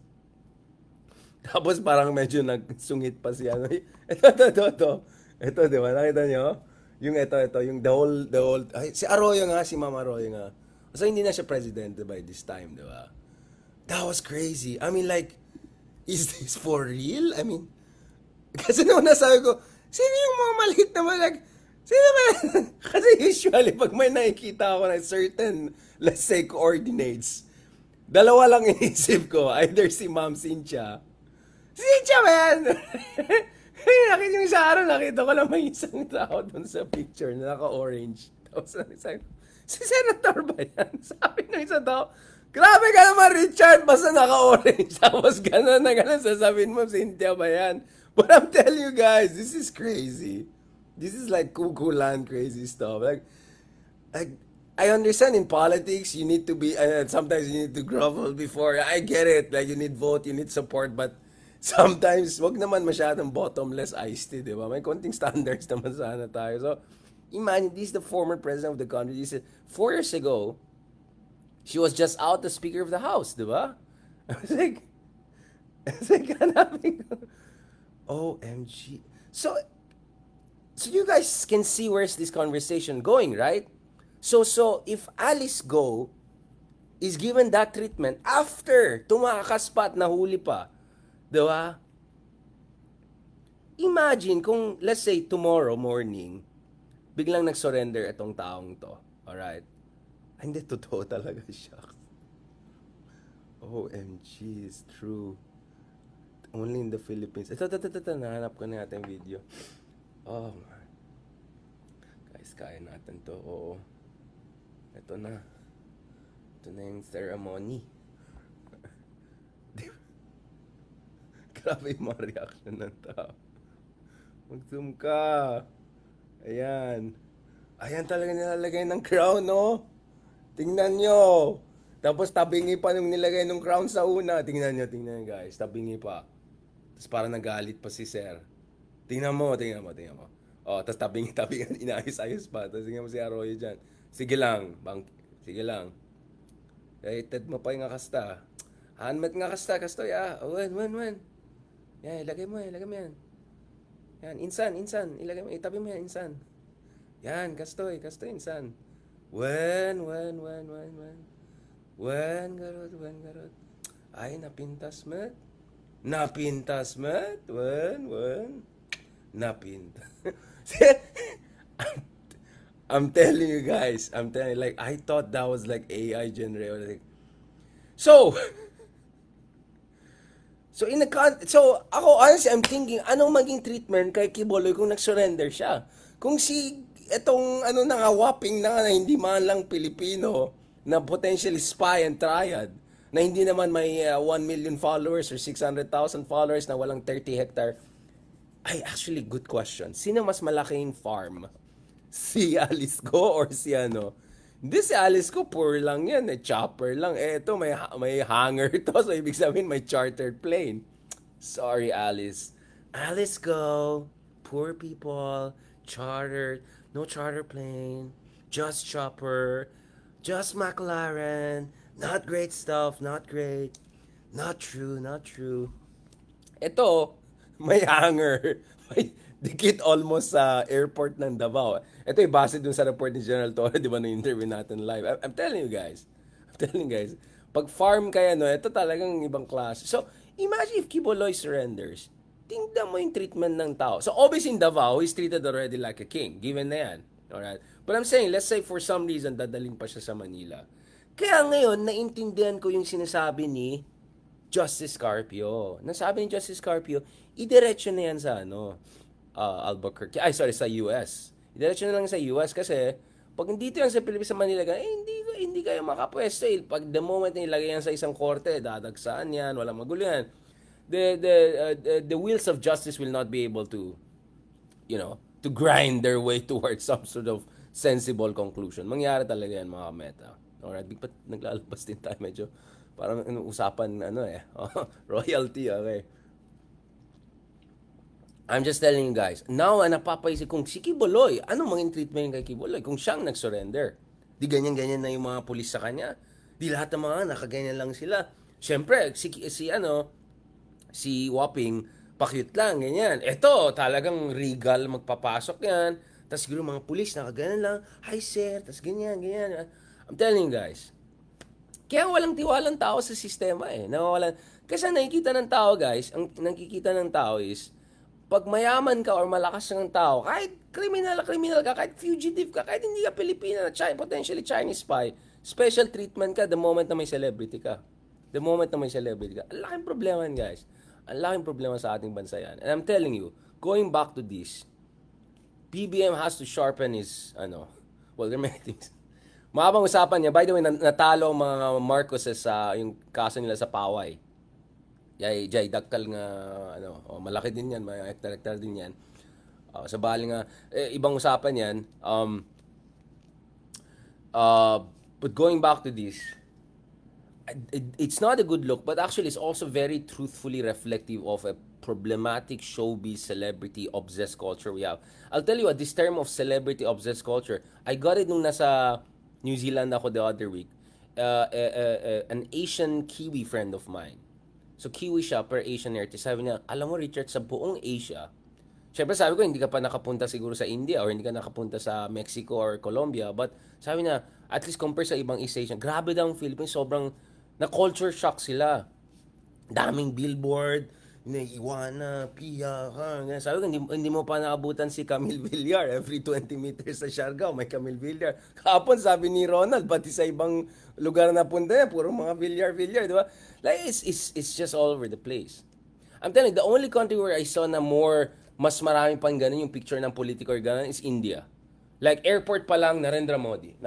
Speaker 1: parang medyo nagsungit pa si ano. Ito, di ba? Nakita nyo? Yung ito, yung the whole, ay, si Arroyo nga, si Mama Arroyo nga. So, hindi na siya presidente by this time, di ba? That was crazy. I mean, like, is this for real? I mean, kasi nung nasabi ko, sino yung mga maliit na malag? Sino ba? Kasi usually, pag may nakikita ako na certain, let's say, coordinates, dalawa lang inisip ko. Either si Ma'am Cynthia. Cynthia ba yan? Nakita yung sa araw, nakita ko lang may isang tao dun sa picture na naka-orange. Tapos sabi ko, si Senator ba yan? Sabi ng isang tao, grabe ka naman, Richard, basta naka-orange. Tapos gano'n na gano'n, sasabihin mo, Cynthia ba yan? But I'm telling you guys, this is crazy. This is like kukulan crazy stuff. Like, I understand in politics, you need to be, sometimes you need to grovel before. I get it. Like, you need vote, you need support, but sometimes, wag naman masyadong bottomless iced tea, di ba? May konting standards naman sana tayo. So, imagine, this is the former president of the country. This is, 4 years ago, she was just out the Speaker of the House, di ba? I was like, hanapin ko. OMG. So you guys can see where's this conversation going, right? So if Alice Go is given that treatment after tumakas pa at nahuli pa, di ba? Imagine kung, let's say, tomorrow morning, biglang nag-surrender itong taong to. Alright? Hindi, totoo talaga siya. OMG, it's true. Only in the Philippines. Ito, nahanap ko na natin video. Oh, man. Guys, kaya natin to. Oo. Ito na. Ito na yung ceremony. Grabe yung mga reaction ng tao. Mag-zoom ka. Ayan. Ayan talaga nilalagay ng crown, no? Tingnan nyo. Tapos tabingi pa nung nilagay ng crown sa una. Tingnan nyo guys. Tabingi pa. Tapos parang nagalit pa si Sir. Tingnan mo. Oh, tapos tabingi, inayos-ayos pa. Tapos tingnan mo si Arroyo dyan. Sige lang. Sige lang. Ted mo pa yung kasta. Hanmat nga kastoy ah. Wen. Yan, ilagay mo yan. Yan, insan. Ilagay mo, itabi mo yan, insan. Yan, kastoy, insan. Wen, garot. Ay, napintas, mat. Wen. Napintas. I'm telling you guys, like, I thought that was like AI generated. So ako, honestly, I'm thinking, anong maging treatment kay Kiboloy kung nag-surrender siya? Kung etong, whopping na hindi man lang Pilipino, na potentially spy and triad, na hindi naman may 1 million followers or 600,000 followers na walang 30 hectare. Ay, actually, good question. Sino mas malaking farm? Si Alice Go or si ano? Hindi, si Alice Go, poor lang yan. Chopper lang. Ito, may hangar to. So, ibig sabihin, may chartered plane. Sorry, Alice. Alice Go, poor people, chartered, no charter plane, just chopper, just McLaren, not great stuff, not great, not true. Ito, may hangar, may dikit almost sa airport ng Davao. Ito yung base dun sa report ni General Torre, di ba, na interview natin live. I'm telling you guys, pag farm kaya, ito talagang ibang klase. So, imagine if Kiboloy surrenders, tingnan mo yung treatment ng tao. So, obviously in Davao, he's treated already like a king, given na yan. Alright? But I'm saying, let's say for some reason, dadaling pa siya sa Manila. Kaya ngayon, naintindihan ko yung sinasabi ni Justice Carpio. Nasabi ni Justice Carpio, idiretso na yan sa Albuquerque. Sa US. Diretso na lang sa US kasi pag dito yan sa Pilipinas, sa Manila, hindi kayo makapwesto. Pag the moment na ilagay yan sa isang korte, dadagsaan yan, walang magulo yan. The wheels of justice will not be able to, to grind their way towards some sort of sensible conclusion. Mangyari talaga yan, mga meta. Alright, ba't naglalabas din tayo medyo parang usapan royalty, okay. I'm just telling you guys, now napapaisip kung si Quiboloy, ano maging treatment kay Quiboloy kung siyang nag-surrender? Di ganyan-ganyan na yung mga pulis sa kanya. Di lahat ng mga nakaganyan lang sila. Siyempre, si Wapping, pa-cute lang, ganyan. Ito, talagang regal magpapasok yan. Tapos siguro mga pulis nakaganyan lang, hi sir, tapos ganyan. I'm telling you guys, kaya walang tiwalang tao sa sistema Nawawalan. Kasi nakikita ng tao guys, ang nakikita ng tao is, pag mayaman ka or malakas ng tao, kahit criminal ka, kahit fugitive ka, kahit hindi ka Pilipina, potentially Chinese spy, special treatment ka the moment na may celebrity ka. The moment na may celebrity ka. Ang laking problema yan guys. Ang laking problema sa ating bansa yan. And I'm telling you, going back to this, PBM has to sharpen his, there are many things. Mahabang usapan niya. By the way, natalo ang mga Marcoses sa yung kaso nila sa Paway. Jay, daktal nga, malaki din yan, may hektar din yan. Sa bali nga, ibang usapan yan. But going back to this, it's not a good look, but actually it's also very truthfully reflective of a problematic showbiz celebrity-obsessed culture we have. I'll tell you what, this term of celebrity-obsessed culture, I got it nung nasa New Zealand ako the other week. An Asian Kiwi friend of mine. So Kiwi siya, per Asian artist. Sabi niya, alam mo Richard, sa buong Asia, syempre sabi ko, hindi ka pa nakapunta siguro sa India or hindi ka nakapunta sa Mexico or Colombia, but sabi niya, at least compare sa ibang East Asian, grabe daw ang Philippines, sobrang na-culture shock sila. Daming billboard, Iwana, Pia, sabi ko, hindi mo pa naabutan si Camille Villar. Every 20 meters sa Siargao, may Camille Villar. Kahapon, sabi ni Ronald, pati sa ibang lugar na punta niya, puro mga Villar, di ba? Like, it's just all over the place. I'm telling you, the only country where I saw na mas marami pang ganun yung picture ng politiko or ganun is India. Like, airport pa lang, Narendra Modi.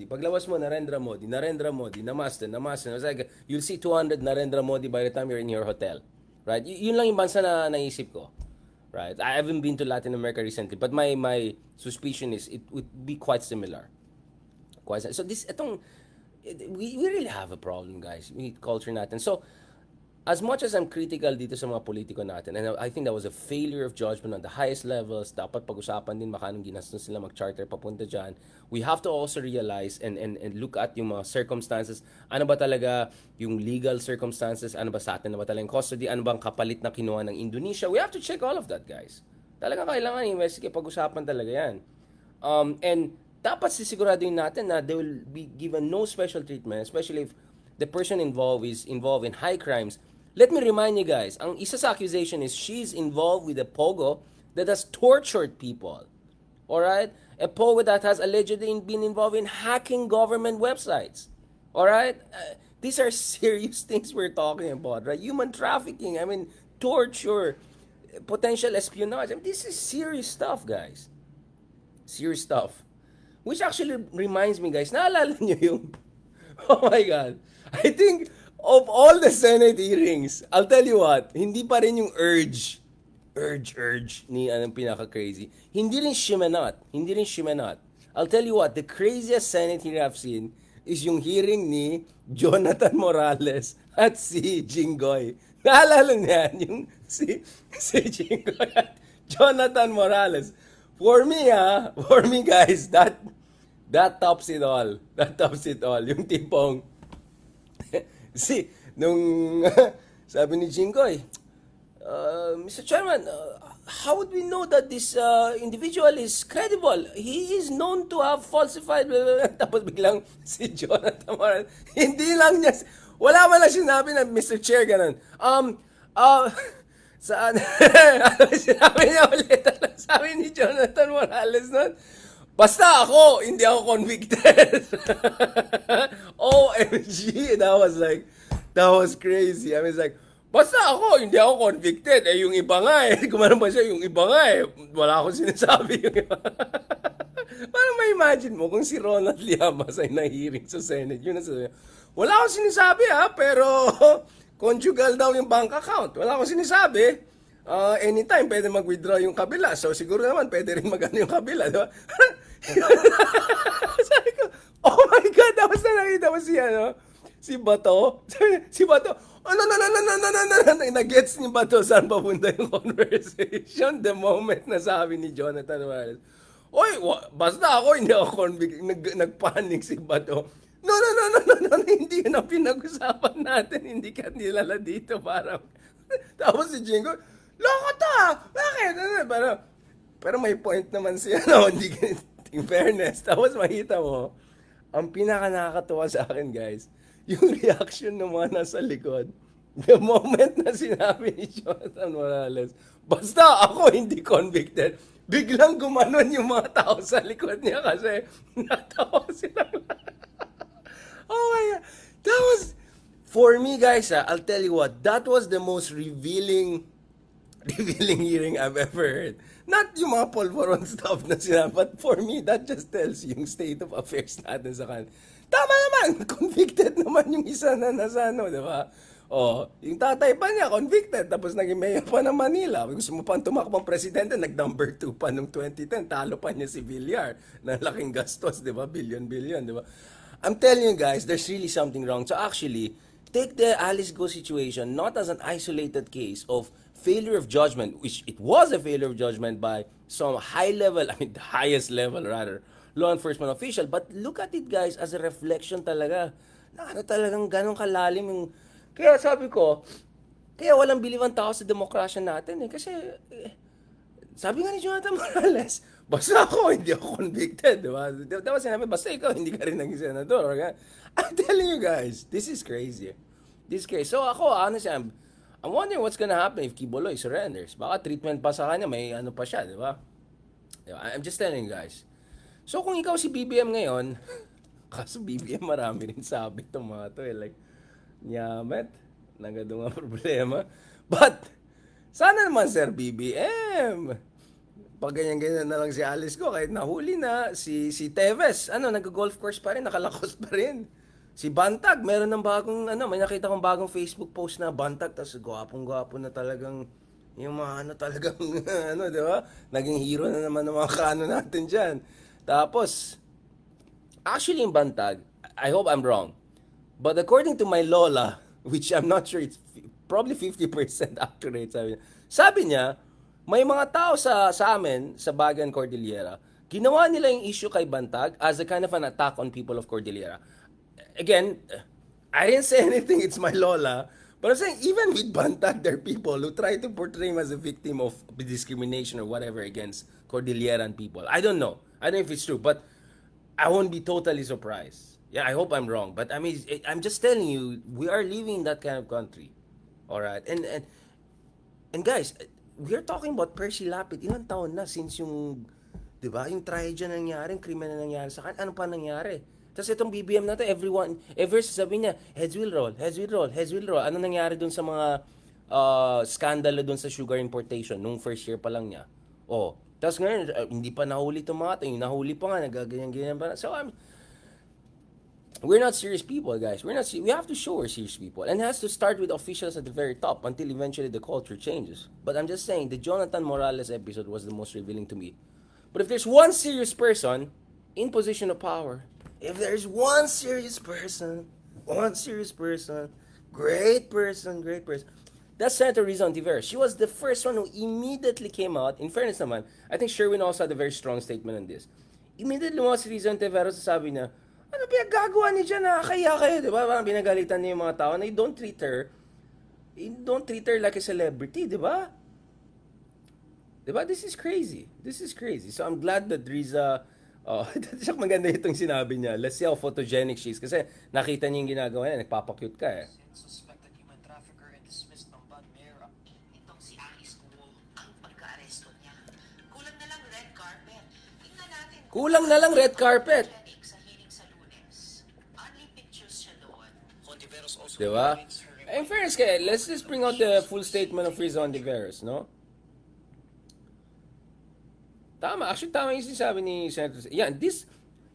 Speaker 1: Paglawas mo, Narendra Modi. Namaste. It's like, you'll see 200 Narendra Modi by the time you're in your hotel. Right? Yun lang yung bansa na naisip ko. Right? I haven't been to Latin America recently, but my suspicion is it would be quite similar. So we really have a problem, guys. We need culture natin. So, as much as I'm critical dito sa mga politiko natin, and I think that was a failure of judgment on the highest levels, dapat pag-usapan din makanong ginastos sila mag-charter papunta dyan, we have to also realize and look at yung mga circumstances. Ano ba talaga yung legal circumstances? Ano ba sa atin na ba talaga yung custody? Ano ba ang kapalit na kinuha ng Indonesia? We have to check all of that, guys. Talaga kailangan investigate, pag-usapan talaga yan. And dapat sisiguraduhin natin na they will be given no special treatment, especially if the person involved is involved in high crimes. Let me remind you guys, ang isa sa accusation is she's involved with a pogo that has tortured people. Alright? A pogo that has allegedly been involved in hacking government websites. Alright? These are serious things we're talking about, right? Human trafficking, torture, potential espionage. This is serious stuff, guys. Serious stuff. Which actually reminds me, guys, naalala nyo yung, oh my God, I think, of all the Senate hearings, I'll tell you what, hindi pa rin yung urge ni pinaka-crazy. Hindi rin Shimanot. I'll tell you what, the craziest Senate hearing I've seen is yung hearing ni Jonathan Morales at si Jinggoy. Naalala niyan, yung si Jinggoy at Jonathan Morales. For me guys, that tops it all. Yung tipong, nung sabi ni Jinggoy, Mr. Chairman, how would we know that this individual is credible? He is known to have falsified, blah, blah, blah. Tapos biglang si Jonathan Morales, hindi lang niya, wala man lang sinabi na Mr. Chair, ganun. Saan? Sinabi niya ulit, sabi ni Jonathan Morales nun, basta ako, hindi ako convicted. OMG, that was crazy. It's like, basta ako, hindi ako convicted. Yung iba nga Kumano ba siya? Yung iba nga wala akong sinasabi. Yung iba. Parang ma-imagine mo kung si Ronald Llamas ay na-hearing sa Senate. Yun na sabi, wala akong sinasabi pero conjugal daw yung bank account. Wala akong sinasabi. Anytime pwede mag-withdraw yung kabila. So siguro naman pwede rin magano yung kabila, di ba? Sabi ko, oh my God, tapos na nakita ko si Bato. Si Bato, nag-gets ni Bato saan papunta yung conversation the moment na sabi ni Jonathan Morales. Oy, basta ako, hindi ako convict. Nagpanik si Bato. No, hindi yun ang pinag-usapan natin. Hindi ka nilala dito, parang. Tapos si Jingo, loko to, bakit? Pero may point naman siya, hindi in fairness. Tapos makita mo, ang pinaka-nakakatuwa sa akin, guys, yung reaction ng mga nasa likod. The moment na sinabi ni Jonathan Morales, basta ako hindi convicted, biglang gumanon yung mga tao sa likod niya kasi natawa sila. Oh my God. That was, for me guys, I'll tell you what, that was the most revealing hearing I've ever heard. Not yung mga polvoron stuff na sila, but for me, that just tells you yung state of affairs natin sa kan. Tama naman, convicted naman yung isa na nasano, di ba? Oh, yung tatay pa niya, convicted, tapos naging mayor pa ng Manila. Gusto mo pang tumakbong presidente, nag-number 2 pa noong 2010, talo pa niya si Villar, na laking gastos, di ba? Billion, di ba? I'm telling you guys, there's really something wrong. So actually, take the Alice Go situation not as an isolated case of failure of judgment, which it was a failure of judgment by some the highest level rather, law enforcement official, but look at it guys as a reflection talaga na talagang ganong kalalim yung. Kaya sabi ko, kaya walang biliv ang tao sa demokrasya natin kasi sabi nga ni Jonathan Morales, basta ako, hindi ako convicted, di ba? Diba sinabi, basta ikaw, hindi ka rin naging senador. I'm telling you guys, this is crazy. This is crazy. So ako, honestly, I'm wondering what's gonna happen if Quiboloy surrenders. Baka treatment pa sa kanya, may ano pa siya, di ba? I'm just telling you guys. So kung ikaw si BBM ngayon, kaso BBM marami rin sabi itong mga to like, nyamet, nagadong nga problema. But, sana naman Sir BBM, pag ganyan-ganyan na lang si Alice Go, kahit nahuli na, si Teves, nag-golf course pa rin, nakalakos pa rin. Si Bantag, meron ng bagong, may nakita kong bagong Facebook post na Bantag, tapos gwapong-gwapo na talagang, yung mga talagang, di ba? Naging hero na naman ng mga kano natin dyan. Tapos, actually yung Bantag, I hope I'm wrong, but according to my lola, which I'm not sure it's probably 50% accurate, sabi niya, may mga tao sa amin, sa Bagan Cordillera, ginawa nila yung issue kay Bantag as a kind of an attack on people of Cordillera. Again, I didn't say anything, it's my lola, but I'm saying even with Bantag, there are people who try to portray him as a victim of discrimination or whatever against Cordilleran people. I don't know if it's true, but I won't be totally surprised. Yeah, I hope I'm wrong, but I mean, I'm just telling you, we are living in that kind of country. All right, and guys, we are talking about Percy Lapid. Ilang taon na since yung, di ba, yung tragedy na nangyari, yung krimen na nangyari sa kanya, ano pa nangyari? Tapos itong BBM na to, ever sabi niya, heads will roll. Ano nangyari dun sa mga skandalo dun sa sugar importation nung first year pa lang niya? Oh, tapos ngayon, hindi pa nahuli itong mga to, yung nahuli pa nga, nagaganyan-ganyan pa. So, we're not serious people, guys. We have to show we're serious people. And it has to start with officials at the very top until eventually the culture changes. But I'm just saying, the Jonathan Morales episode was the most revealing to me. But if there's one serious person in position of power, if there's one serious person, great person, that's Senator Rizal Ontiveros. She was the first one who immediately came out. In fairness naman, I think Sherwin also had a very strong statement on this. Immediately lumabas si Rizal Ontiveros, sabi niya, ano pinagagawa niya dyan, nakakaya kayo, di ba? Parang binagalitan niya yung mga tao na you don't treat her like a celebrity, di ba? Di ba? This is crazy. So I'm glad that Riza, siya maganda itong sinabi niya, let's see how photogenic she is. Kasi nakita niya yung ginagawa niya, nagpapakyut ka eh.
Speaker 5: Suspected human trafficker and dismissed ng Ban Mayor.
Speaker 7: Itong si Alice Go, ang pagka-aresto niya. Kulang na lang red carpet. Tingnan natin.
Speaker 1: Kulang na lang red carpet. Diba? In fairness, let's just bring out the full statement of Rizal Ontiveros, no? Tama. Actually, tama yung sinasabi ni Senator. Yeah,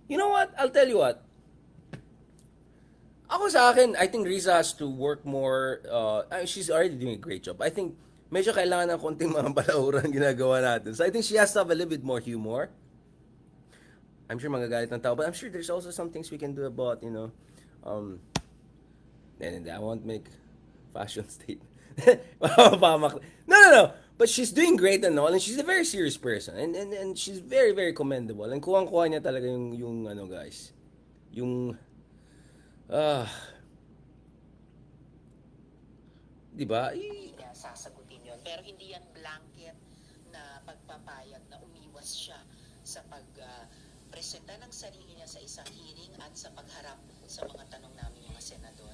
Speaker 1: you know what? I'll tell you what. Ako sa akin, I think Riza has to work more. She's already doing a great job. I think medyo kailangan ng konting mga balauran ginagawa natin. So I think she has to have a little bit more humor. I'm sure magagalit ng tao, but I'm sure there's also some things we can do about, you know, and I won't make fashion statement. No. But she's doing great and all, and she's a very serious person, and she's very, very commendable. And kuha niya talaga yung ano guys, yung, di ba?
Speaker 7: niya sasagutin yon. Pero hindi yan blanket na pagpapayag na umiwas siya sa presenta ng sarili niya sa isang hearing at sa pagharap sa mga tanong namin mga senador.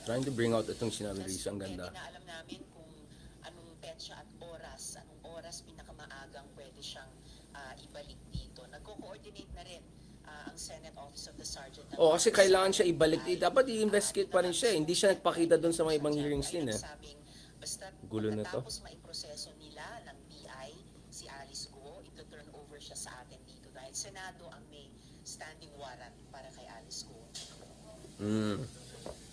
Speaker 1: Trying to bring out itong sinabi Rizzo, ang ganda.
Speaker 7: Inaalam namin kung anong petsa at anong oras pinakamaagang pwede siyang ibalik dito. Nagko-coordinate na rin ang Senate Office of the Sergeant.
Speaker 1: Kasi kailangan siya ibalik dito. Dapat i-investigate pa rin siya. Hindi siya nagpakita doon sa mga ibang hearings din eh. Gulo na to.
Speaker 7: Tapos maiproseso nila ng BI, si Alice Go, ito turn over siya sa atin dito dahil Senado ang may standing warrant para kay Alice Go.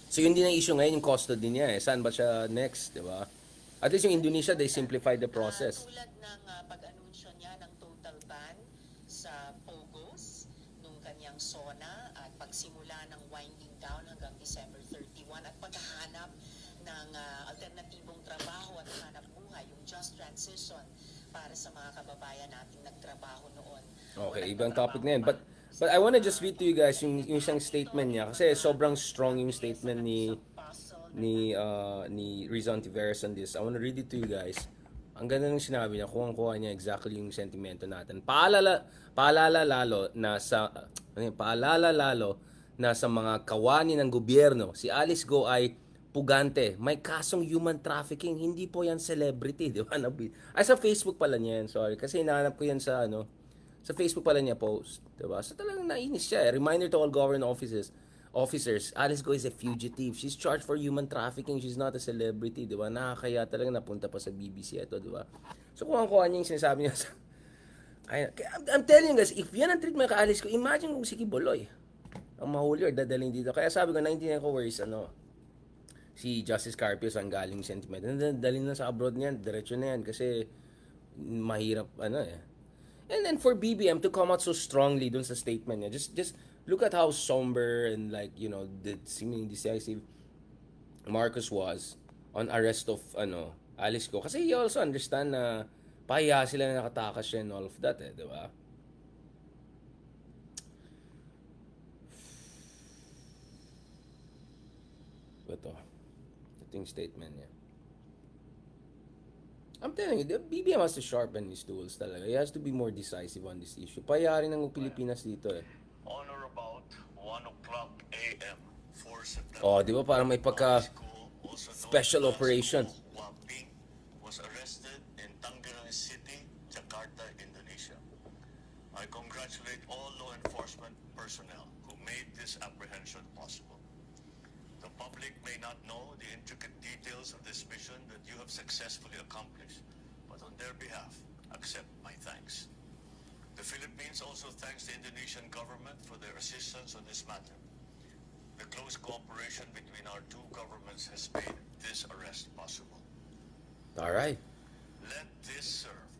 Speaker 1: So yun din ang issue ngayon, yung custody niya eh. Saan ba siya next, di ba? At least yung Indonesia, they simplified the process.
Speaker 7: Tulad ng pag-anunsyo niya ng total ban sa POGOs, nung kanyang SONA, at pagsimula ng winding down hanggang December 31, at paghahanap ng alternatibong trabaho at hanap buhay, yung just transition para sa mga kababayan nating nagtrabaho noon.
Speaker 1: Okay, ibang topic na yun. But I wanna just read to you guys yung isang statement niya kasi sobrang strong yung statement ni Rizzo Ontiveros on this. I wanna read it to you guys. Ang ganda ng sinabi niya, kuha niya exactly yung sentimento natin. Paalala lalo na sa mga kawani ng gobyerno. Si Alice Go ay pugante. May kasong human trafficking. Hindi po yan celebrity, di ba? Ay, sa Facebook pala niya yan, sorry. Kasi hinahanap ko yan sa sa Facebook pala niya post, diba? So talagang nainis siya. Reminder to all government officers, Alice Go is a fugitive. She's charged for human trafficking. She's not a celebrity, diba? Nakakaya talaga napunta pa sa BBC ito, diba? So kuha niya yung sinasabi niya sa... I'm telling you guys, if yan ang treatment kay Alice Go, imagine kung si Kibuloy ang mahuli or dadaling dito. Kaya sabi ko, 19 ko worries, si Justice Carpio ang galing sentiment. Dalhin na sa abroad niyan, diretso na yan kasi mahirap, And then for BBM to come out so strongly dun sa statement niya, just look at how somber and like, the seemingly decisive Marcos was on arrest of Alice Go. Kasi he also understand na pahiya sila na nakatakas siya and all of that di ba? Ito yung statement niya. I'm telling you, the BBM has to sharpen his tools talaga. He has to be more decisive on this issue. Payarin ng Pilipinas dito eh.
Speaker 6: On or about 1 o'clock a.m. 4 September.
Speaker 1: Di ba parang may special operation.
Speaker 6: Waping was arrested in Tangerang City, Jakarta, Indonesia. I congratulate all law enforcement personnel who made this apprehension possible. The public may not know the intricate details of this mission that you have successfully accomplished, but on their behalf, accept my thanks. The Philippines also thanks the Indonesian government for their assistance on this matter. The close cooperation between our two governments has made this arrest possible.
Speaker 1: All right.
Speaker 6: Let this serve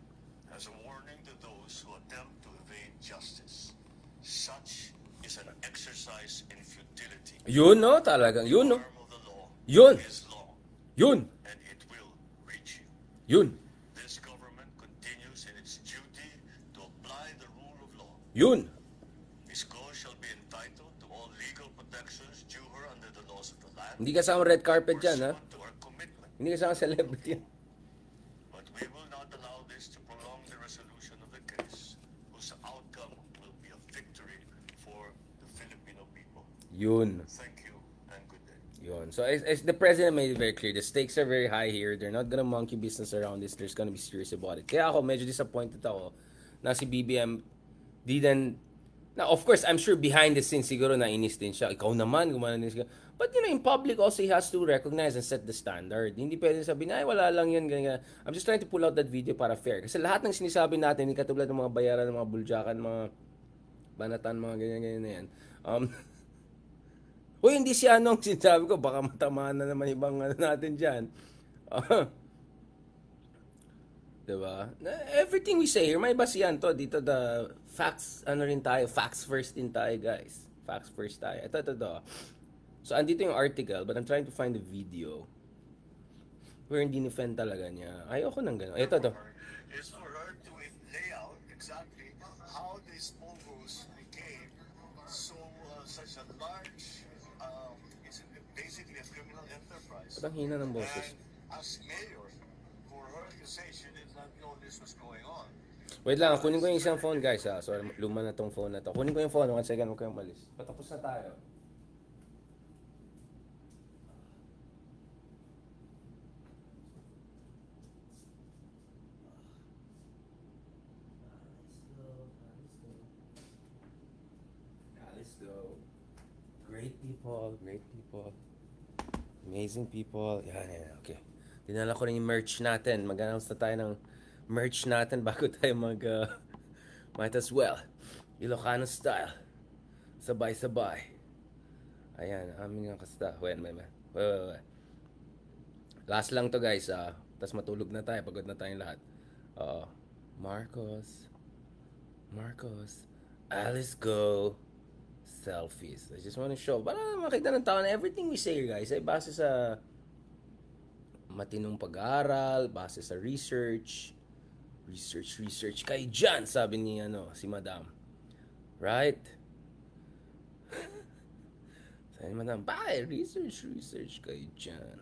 Speaker 6: as a warning to those who attempt to evade justice. Such is an exercise in futility.
Speaker 1: Yun, talagang. Yun,
Speaker 6: The arm of the law
Speaker 1: Yun.
Speaker 6: is law,
Speaker 1: Yun.
Speaker 6: and it will reach you.
Speaker 1: Yun.
Speaker 6: This government continues in its duty to apply the rule of law.
Speaker 1: Yun.
Speaker 6: Ms. Go shall be entitled to all legal protections due her under the laws of the land.
Speaker 1: Hindi kasama red carpet dyan, ha?
Speaker 6: Pursuant to our commitment.
Speaker 1: Hindi kasama celebrity.
Speaker 6: But we will not allow this to prolong the resolution of the case, whose outcome will be a victory for the Filipino people.
Speaker 1: Yun.
Speaker 6: Thank you and good day.
Speaker 1: Yun. So as the president made it very clear, the stakes are very high here. They're not gonna monkey business around this. There's gonna be serious about it. Kaya ako medyo disappointed ako na si BBM didn't. Now, of course, I'm sure behind the scenes siguro nainis din siya. Ikaw naman, gumana din siya. But in public also he has to recognize and set the standard. Hindi pwede sabihin, ay wala lang yan, ganyan. I'm just trying to pull out that video para fair. Kasi lahat ng sinisabi natin, hindi katulad ng mga bayaran, ng mga buljakan, mga banatan, mga ganyan-ganyan na yan. Uy, hindi si Anong sinasabi ko. Baka matamaan na naman ibang ano natin dyan. Diba? Everything we say here, may basihan to. Dito the facts, ano rin tayo. Facts first din tayo, guys. Facts first tayo. Ito. So, andito yung article, but I'm trying to find the video where hindi ni-defend talaga niya. Ayoko nang gano'n. Ito.
Speaker 6: Is for her to lay out exactly how these Pogos became such a large, it's basically a criminal enterprise.
Speaker 1: Ba't ang hina ng boses?
Speaker 6: And as mayor, for her to say she did not know this was going on.
Speaker 1: Wait lang, kunin ko yung isang phone, guys. So, luma na tong phone na to. Kunin ko yung phone. 1 second, huwag kayong malis. Patapos na tayo. Let's go. Great people. Amazing people. Yan. Okay. Dinala ko rin yung merch natin. Mag-announce na tayo ng merch natin bago tayo might as well. Ilocano style. Sabay-sabay. Ayan, aming nga kasta. Wait. Last lang to, guys. Tapos matulog na tayo. Pagod na tayong lahat. Marcos. Alice go. Selfies. I just want to show. Para makita ng tao na everything we say, guys, ay base sa matinong pag-aaral, base sa research kayo dyan, sabi ni si Madam. Right? Sabi ni Madam, bye, research kayo dyan.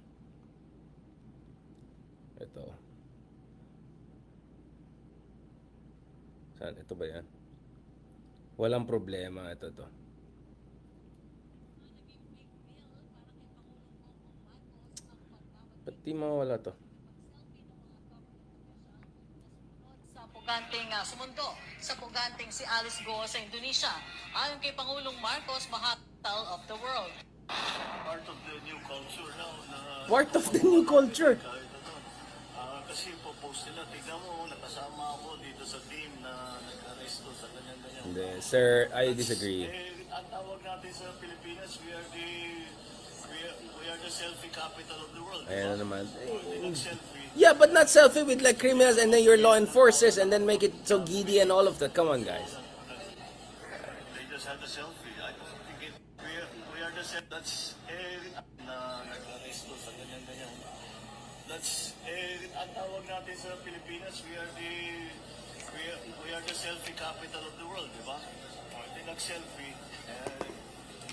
Speaker 1: Ito. Saan? Ito ba yan? Walang problema. Ito to. Ba't di mawala to?
Speaker 8: Sumundo sa puganteng si Alice Go sa Indonesia. Ayon kay Pangulong Marcos, mahal of the world.
Speaker 6: Part of the new culture now.
Speaker 1: Part of the new culture?
Speaker 6: Kasi post nila, tignan mo, nakasama ako dito sa team na nag-aresto sa ganyan-ganyan.
Speaker 1: Hindi, sir, I disagree.
Speaker 6: Ang tawag natin sa Pilipinas, we are the selfie capital of the world.
Speaker 1: Ayan na naman.
Speaker 6: Selfie.
Speaker 1: Yeah, but not selfie with like criminals and then your law enforcers and then make it so giddy and all of that. Come on, guys.
Speaker 6: They just had a selfie. I don't think we are the selfie. That's na nag-aresto sa ganyan-ganyan. That's ang tawag natin sa Pilipinas, we are the selfie capital of the world, di ba? Hindi nag-selfie,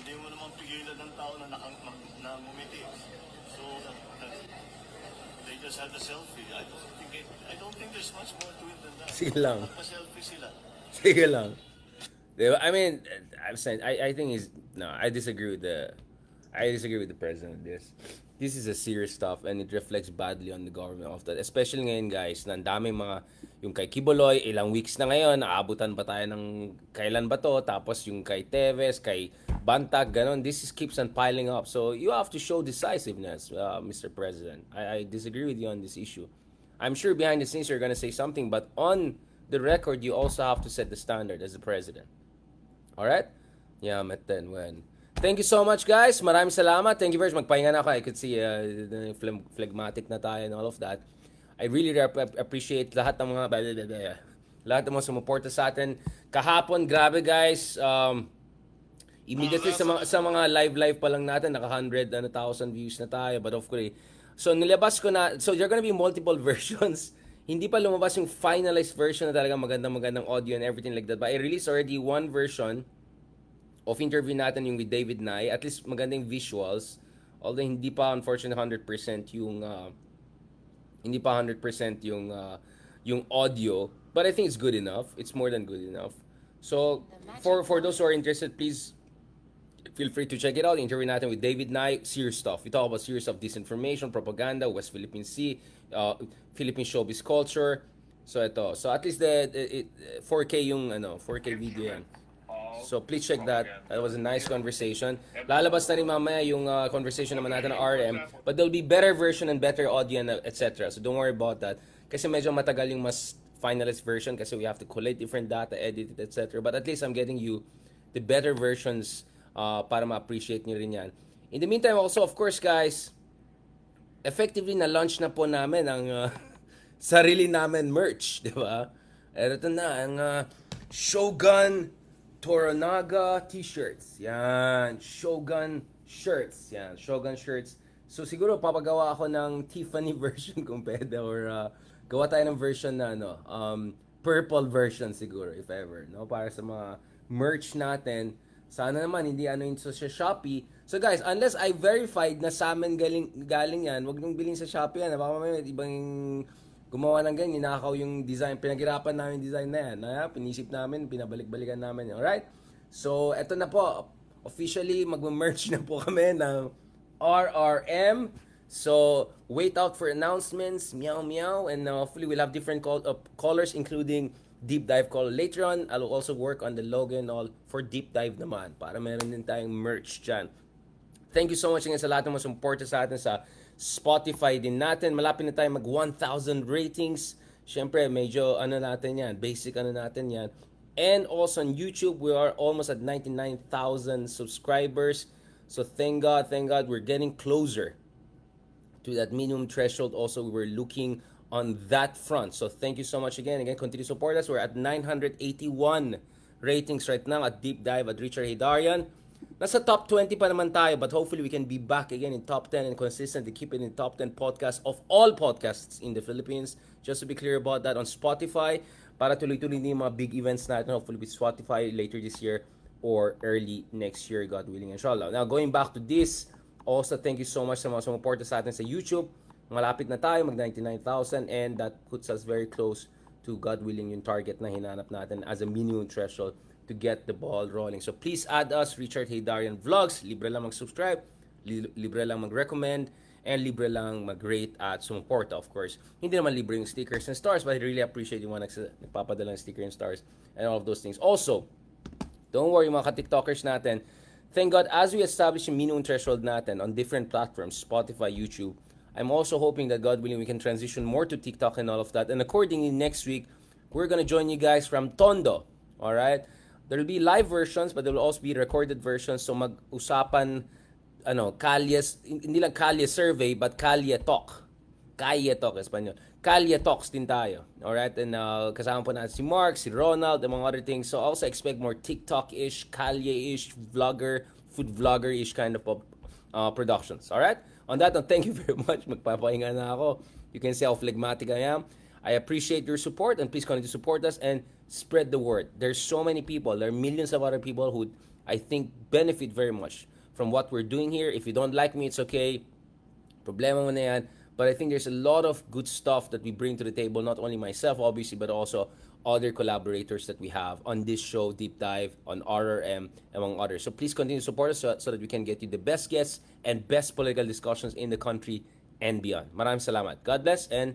Speaker 6: hindi mo naman pigilan ng tao na ngumiti. So, they just had a selfie. I don't think there's much more to it than that.
Speaker 1: Sige lang.
Speaker 6: Magpa-selfie sila.
Speaker 1: Sige lang. Diba? I mean, I'm saying, I think I disagree with the president of this. This is a serious stuff and it reflects badly on the government of that. Especially ngayon, guys, na ang daming yung kay Quiboloy, ilang weeks na ngayon, naabutan pa tayo ng kailan ba to, tapos yung kay Teves, kay Bantag, ganon. This keeps on piling up. So you have to show decisiveness, Mr. President. I disagree with you on this issue. I'm sure behind the scenes you're gonna say something, but on the record, you also have to set the standard as the president. Alright? Yeah, then when. Thank you so much, guys. Maraming salamat. Thank you very much. Magpahinga na ako. I could see phlegmatic na tayo and all of that. I really appreciate lahat ng mga sumuporta sa atin. Kahapon, grabe, guys. Immediately sa mga live pa lang natin, naka 100,000 views na tayo. But of course, so nilabas ko na, so there are gonna be multiple versions. Hindi pa lumabas yung finalized version na talaga magandang audio and everything like that. But I released already one version of interview natin yung with David Nye. At least magandang visuals. Although hindi pa unfortunately 100% yung yung audio. But I think it's good enough. It's more than good enough. So for those who are interested, please feel free to check it out. Interview natin with David Nye. Serious stuff. We talk about serious of disinformation, propaganda, West Philippine Sea, Philippine showbiz culture. So ito. So at least the 4K yung 4K video yan. So please check that. That was a nice conversation. Lalabas na rin mamaya yung conversation naman natin ng RM. But there'll be better version and better audio and etc. So don't worry about that. Kasi medyo matagal yung mas finalist version kasi we have to collate different data, edit it, etc. But at least I'm getting you the better versions para ma-appreciate nyo rin yan. In the meantime also, of course guys, effectively na-launch na po namin ang sarili namin merch, di ba? Ito na, ang Shogun Toranaga t-shirts. Yan, Shogun shirts. Yan, Shogun shirts. So siguro papagawa ako ng Tiffany version kung pwede, or gawa tayo ng version na purple version siguro if ever, no? Para sa mga merch natin. Sana naman hindi yun sa Shopee. So guys, unless I verified na sa amin galing yan, wag niyong bilhin sa Shopee yan. Baka mamaya ibang gumawa ng ganyan, ninakaw yung design. Pinaghirapan namin yung design na yan. Pinisip namin, pinabalik-balikan namin. Alright? So, eto na po. Officially, mag-merch na po kami ng RRM. So, wait out for announcements. Meow, meow. And hopefully, we'll have different colors, including deep dive color. Later on, I'll also work on the logo and all for deep dive naman. Para meron din tayong merch dyan. Thank you so much again sa lahat ng mga supporter sa atin sa Spotify din natin. Malapit na tayo mag 1,000 ratings. Siyempre, medyo natin yan. Basic natin yan. And also on YouTube, we are almost at 99,000 subscribers. So thank God, we're getting closer to that minimum threshold. Also, we were looking on that front. So thank you so much again. Again, continue to support us. We're at 981 ratings right now at Deep Dive at Richard Hidarian. Nasa top 20 pa naman tayo, but hopefully we can be back again in top 10 and consistently keep it in top 10 podcasts of all podcasts in the Philippines. Just to be clear about that, on Spotify, para tuloy-tuloy din yung mga big events natin, hopefully with Spotify later this year or early next year, God willing, inshallah. Now, going back to this, also thank you so much sa mga sumuporta sa atin sa YouTube. Malapit na tayo, mag 99,000, and that puts us very close to, God willing, yung target na hinanap natin as a minimum threshold to get the ball rolling. So please add us, Richard Hidarian Vlogs. Libre lang mag-subscribe, libre lang mag-recommend, and libre lang mag-rate at sumuporta, of course. Hindi naman libre yung stickers and stars, but I really appreciate yung mga nagpapadala ng sticker and stars and all of those things. Also, don't worry mga ka-TikTokers natin. Thank God, as we establish yung minimum threshold natin on different platforms, Spotify, YouTube, I'm also hoping that, God willing, we can transition more to TikTok and all of that. And accordingly, next week, we're gonna join you guys from Tondo. Alright? There will be live versions, but there will also be recorded versions. So mag-usapan, hindi lang Kalye survey, but Kalye talk. Kalye talk, Espanyol. Kalye talks din tayo. Alright? And kasama po natin si Mark, si Ronald, and mga other things. So also expect more TikTok-ish, Kalye-ish, vlogger, food vlogger-ish kind of productions. Alright? On that note, thank you very much. Magpapahinga na ako. You can see how phlegmatic I am. I appreciate your support, and please continue to support us and spread the word. There's so many people. There are millions of other people who I think benefit very much from what we're doing here. If you don't like me, it's okay. Problema mo na yan. But I think there's a lot of good stuff that we bring to the table. Not only myself, obviously, but also other collaborators that we have on this show, Deep Dive, on RRM, among others. So please continue to support us so that we can get you the best guests and best political discussions in the country and beyond. Maraming salamat. God bless and